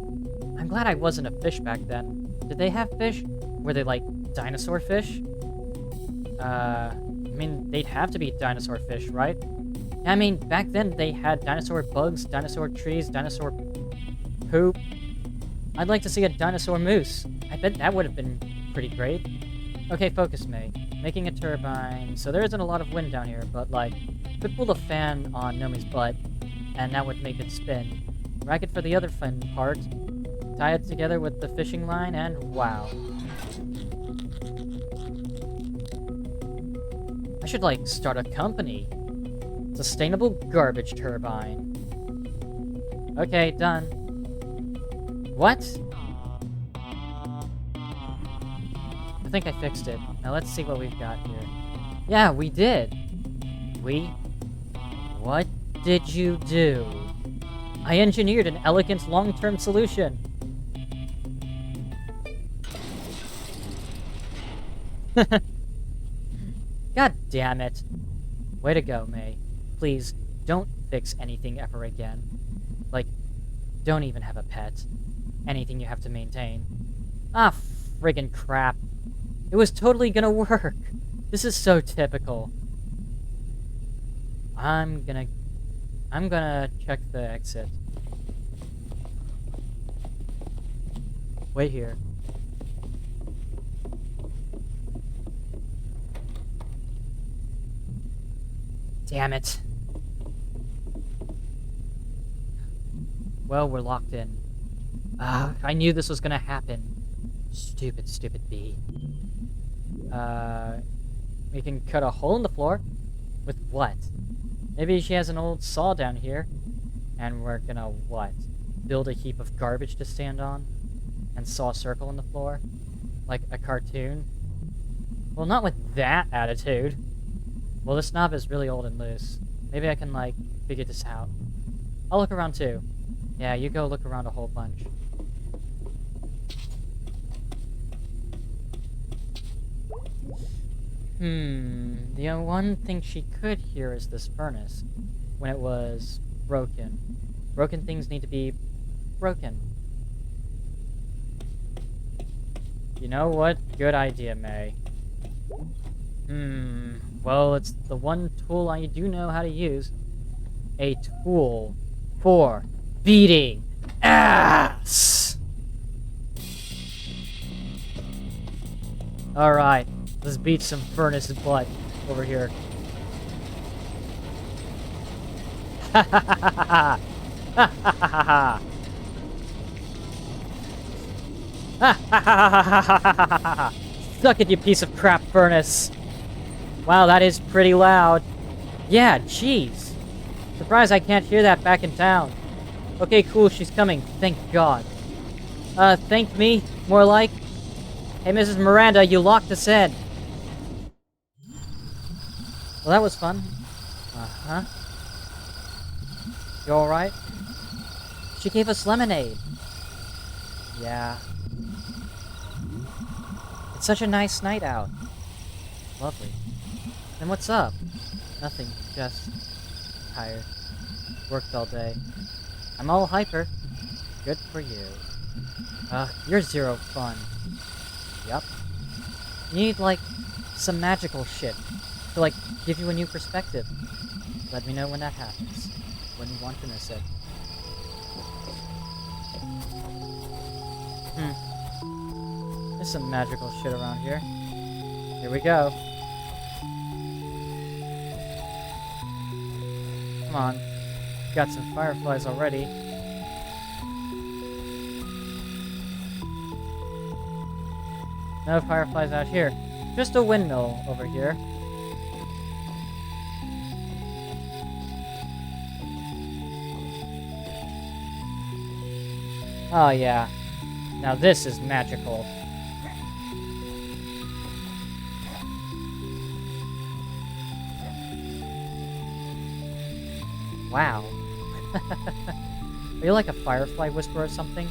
I'm glad I wasn't a fish back then. Did they have fish? Were they like dinosaur fish? I mean, they'd have to be dinosaur fish, right? I mean, back then they had dinosaur bugs, dinosaur trees, dinosaur poop. I'd like to see a dinosaur moose. I bet that would have been pretty great. Okay, focus me. Making a turbine. So there isn't a lot of wind down here, but like, could pull the fan on Nomi's butt, and that would make it spin. Racket for the other fin part. Tie it together with the fishing line, and wow. I should, like, start a company. Sustainable garbage turbine. Okay, done. What? I think I fixed it. Now let's see what we've got here. Yeah, we did. What did you do? I engineered an elegant long-term solution. God damn it. Way to go, May. Please, don't fix anything ever again. Like, don't even have a pet. Anything you have to maintain. Ah, friggin' crap. It was totally gonna work. This is so typical. I'm gonna check the exit. Wait here. Damn it. Well, we're locked in. I knew this was gonna happen. Stupid, stupid bee. We can cut a hole in the floor. With what? Maybe she has an old saw down here. And we're gonna, what? Build a heap of garbage to stand on? And saw a circle in the floor? Like a cartoon? Well, not with that attitude. Well, this knob is really old and loose. Maybe I can, like, figure this out. I'll look around too. Yeah, you go look around a whole bunch. The one thing she could hear is this furnace. When it was broken. Broken things need to be broken. You know what? Good idea, May. Well, it's the one tool I do know how to use. a tool for beating ass. Alright, let's beat some furnace butt over here. Ha ha ha ha ha! Ha ha ha ha ha! Ha ha ha ha ha ha ha! Suck it, you piece of crap furnace! Wow, that is pretty loud. Yeah, jeez. Surprised I can't hear that back in town. Okay, cool, she's coming. Thank God. Thank me? More like? Hey, Mrs. Miranda, you locked us in. Well, that was fun. Uh-huh. You alright? She gave us lemonade. Yeah. It's such a nice night out. Lovely. Then what's up? Nothing, just tired. Worked all day. I'm all hyper. Good for you. You're zero fun. Yup. You need, like, some magical shit to, like, give you a new perspective. Let me know when that happens. Wouldn't want to miss it. There's some magical shit around here. Here we go. Come on. Got some fireflies already. No fireflies out here. Just a windmill over here. Oh yeah. Now this is magical. Wow. Are you like a firefly whisperer or something?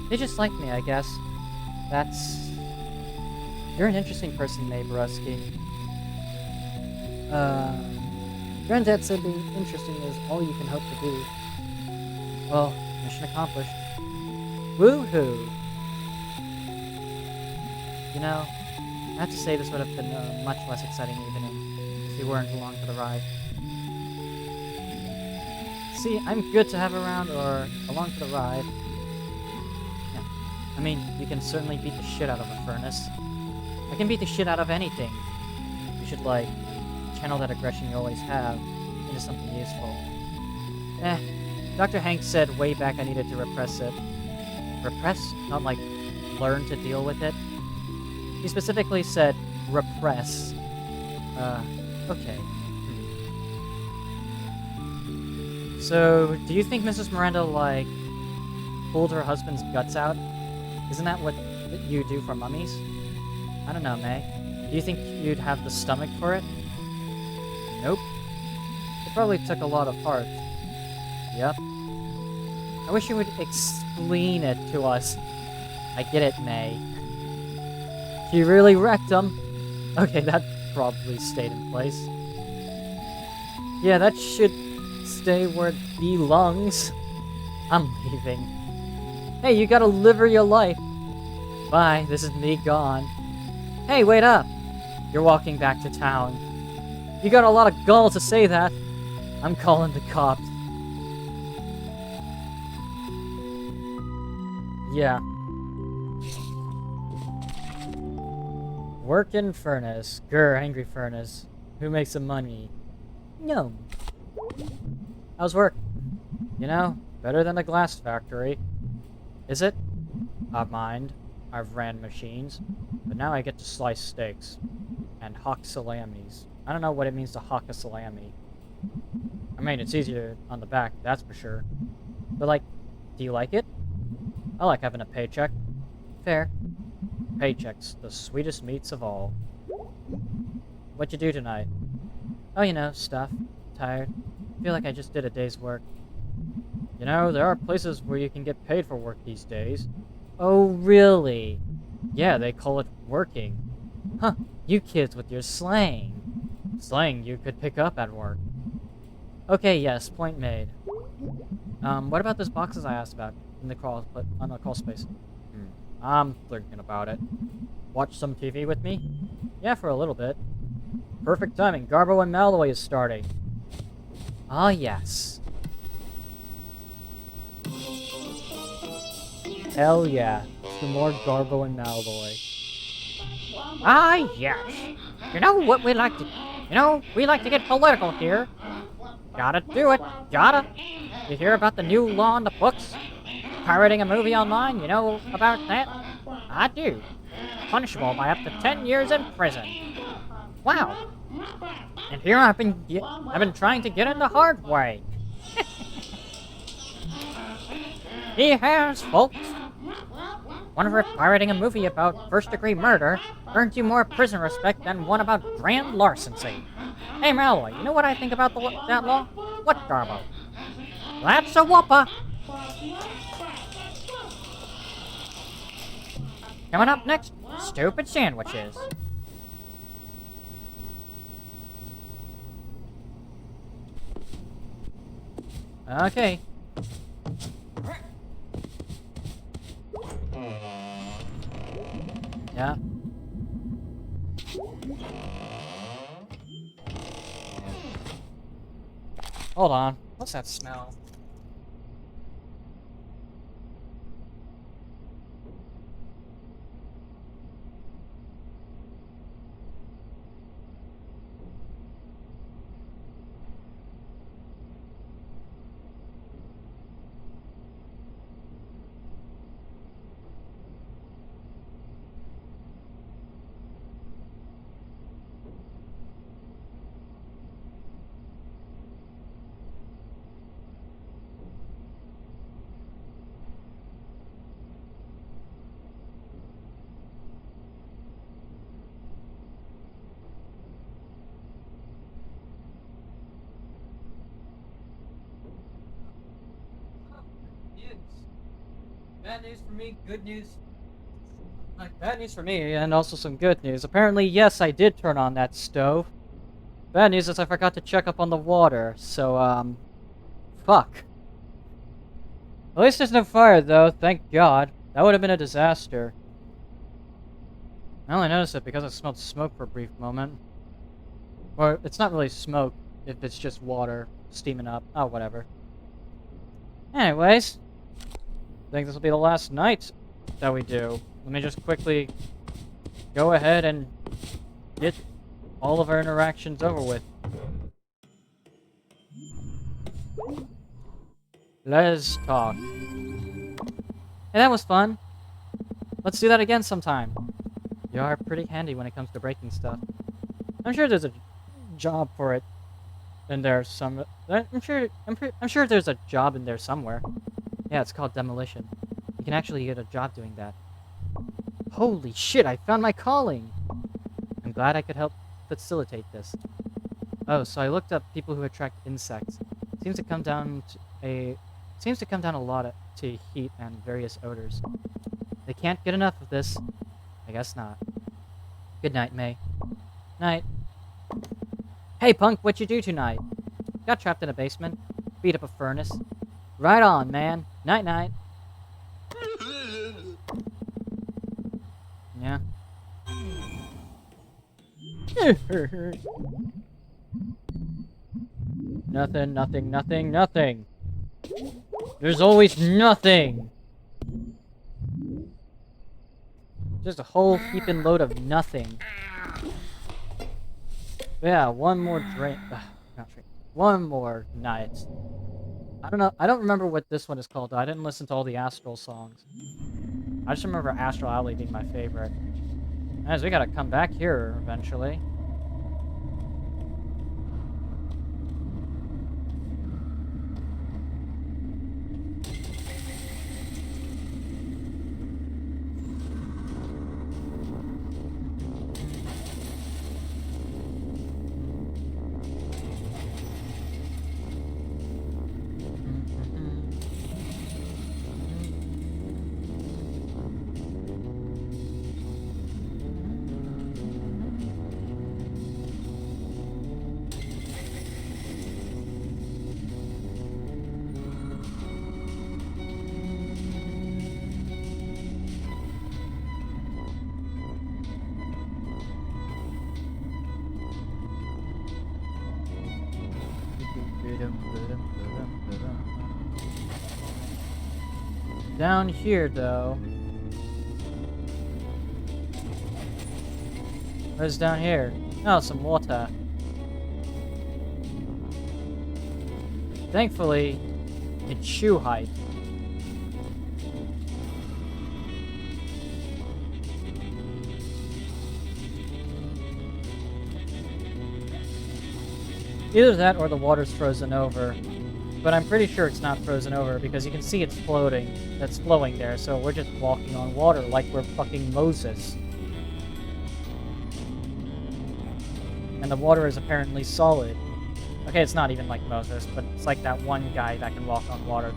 They just like me, I guess. That's... You're an interesting person, Mae Borowski. Granddad said being interesting is all you can hope to be. Well, mission accomplished. Woohoo! You know, I have to say this would have been a much less exciting evening if you weren't along for the ride. See, I'm good to have around or along for the ride. Yeah. I mean, you can certainly beat the shit out of a furnace. I can beat the shit out of anything. You should, like, channel that aggression you always have into something useful. Dr. Hank said way back I needed to repress it. Repress? Not, like, learn to deal with it? He specifically said repress. Okay. So, do you think Mrs. Miranda, like, pulled her husband's guts out? Isn't that what you do for mummies? I don't know, May. Do you think you'd have the stomach for it? Nope. It probably took a lot of heart. Yep. I wish you would explain it to us. I get it, May. She really wrecked him. Okay, that probably stayed in place. Yeah, that should stay where it belongs. I'm leaving. Hey, you gotta live your life. Bye, this is me gone. Hey, wait up! You're walking back to town. You got a lot of gall to say that. I'm calling the cops. Yeah. Workin' furnace. Grr, angry furnace. Who makes some money? No. How's work? You know, better than a glass factory. Is it? I mind. I've ran machines, but now I get to slice steaks. And hock salamis. I don't know what it means to hock a salami. I mean, it's easier on the back, that's for sure. But, like, do you like it? I like having a paycheck. Fair. Paychecks, the sweetest meats of all. What'd you do tonight? Oh, you know, stuff. Tired. Feel like I just did a day's work. You know, there are places where you can get paid for work these days. Oh, really? Yeah, they call it working. Huh, you kids with your slang. Slang you could pick up at work. Okay, yes, point made. What about those boxes I asked about in the crawl space? I'm thinking about it. Watch some TV with me? Yeah, for a little bit. Perfect timing. Garbo and Malloy is starting. Ah, yes. Hell yeah. Some more Garbo and Malloy. Ah, yes. You know what we like to... You know, we like to get political here. Gotta do it. Gotta. You hear about the new law in the books? Pirating a movie online, you know about that? I do. Punishable by up to 10 years in prison. Wow. And here I've been trying to get it the hard way. He has, folks. One for pirating a movie about first-degree murder earns you more prison respect than one about grand larceny. Hey, Malloy, you know what I think about that law? What, Garbo? That's a whopper! Coming up next, stupid sandwiches. Okay. Yeah. Hold on. What's that smell? News. Bad news for me, good news. Bad news for me, and also some good news. Apparently, yes, I did turn on that stove. Bad news is I forgot to check up on the water, so, fuck. At least there's no fire, though, thank God. That would have been a disaster. I only noticed it because I smelled smoke for a brief moment. Or, it's not really smoke, if it's just water steaming up. Oh, whatever. Anyways, I think this will be the last night that we do. Let me just quickly go ahead and get all of our interactions over with. Let's talk. Hey, that was fun. Let's do that again sometime. You are pretty handy when it comes to breaking stuff. I'm sure there's a job for it in there some. I'm sure there's a job in there somewhere. Yeah, it's called demolition. You can actually get a job doing that. Holy shit, I found my calling! I'm glad I could help facilitate this. Oh, so I looked up people who attract insects. Seems to come down a lot to heat and various odors. They can't get enough of this. I guess not. Good night, May. Night. Hey, punk, what you do tonight? Got trapped in a basement. Beat up a furnace. Right on, man. Night-night. Yeah. Nothing, nothing, nothing, nothing. There's always nothing. Just a whole heaping load of nothing. Yeah, one more drink. Not drink. One more night. I don't know. I don't remember what this one is called, though. I didn't listen to all the Astral songs. I just remember Astral Alley being my favorite. As we gotta come back here eventually. Down here, though. Where's down here? Oh, some water. Thankfully, it's shoe height. Either that or the water's frozen over. But I'm pretty sure it's not frozen over because you can see it's floating. That's flowing there, so we're just walking on water like we're fucking Moses. And the water is apparently solid. Okay, it's not even like Moses, but it's like that one guy that can walk on water.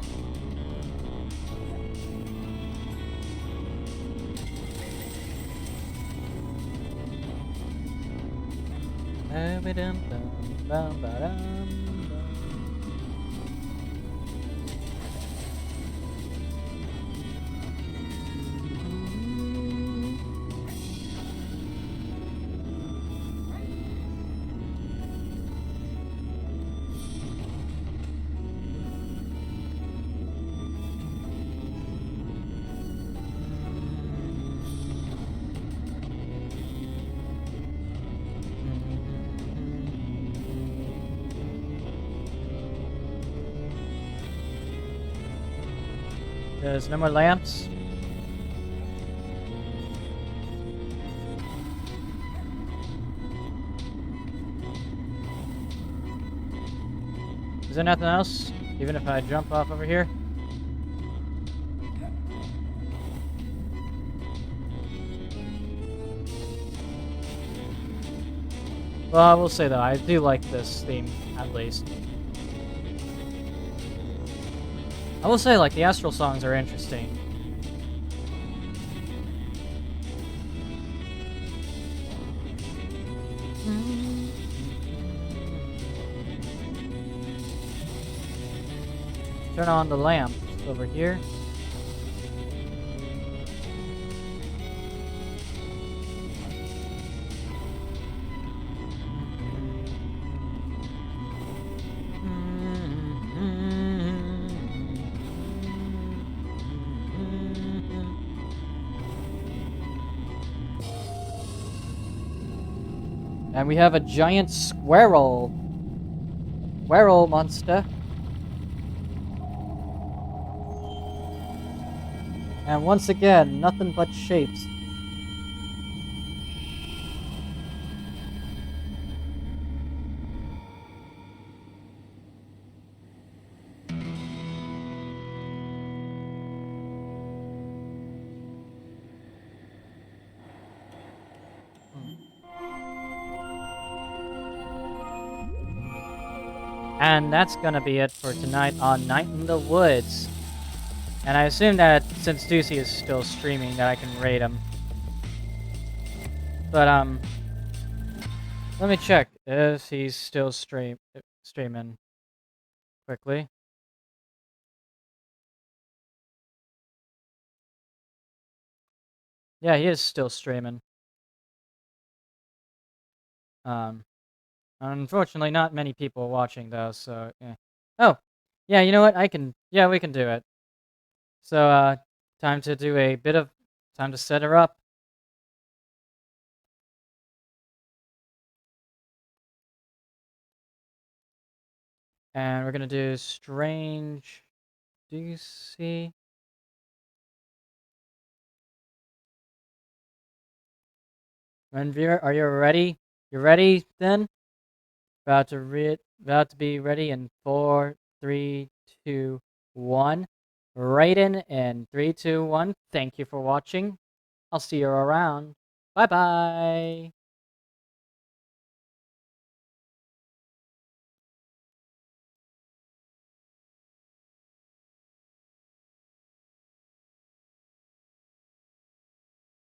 There's no more lamps. Is there nothing else? Even if I jump off over here? Well, I will say though, I do like this theme, at least. I will say, like, the Astral songs are interesting. Turn on the lamp over here. And we have a giant squirrel. Squirrel monster. And once again, nothing but shapes. And that's gonna be it for tonight on Night in the Woods. And I assume that since Deucey is still streaming that I can raid him. But let me check if he's still streaming quickly. Yeah, he is still streaming. Unfortunately, not many people watching though, so yeah. Oh, yeah, you know what? Yeah, we can do it. So, time to do a bit of, time to set her up. And we're gonna do Strange DC. Renvir, are you ready? You ready then? About to be ready in 4, 3, 2, 1. Raiden in 3, 2, 1. Thank you for watching. I'll see you around. Bye bye.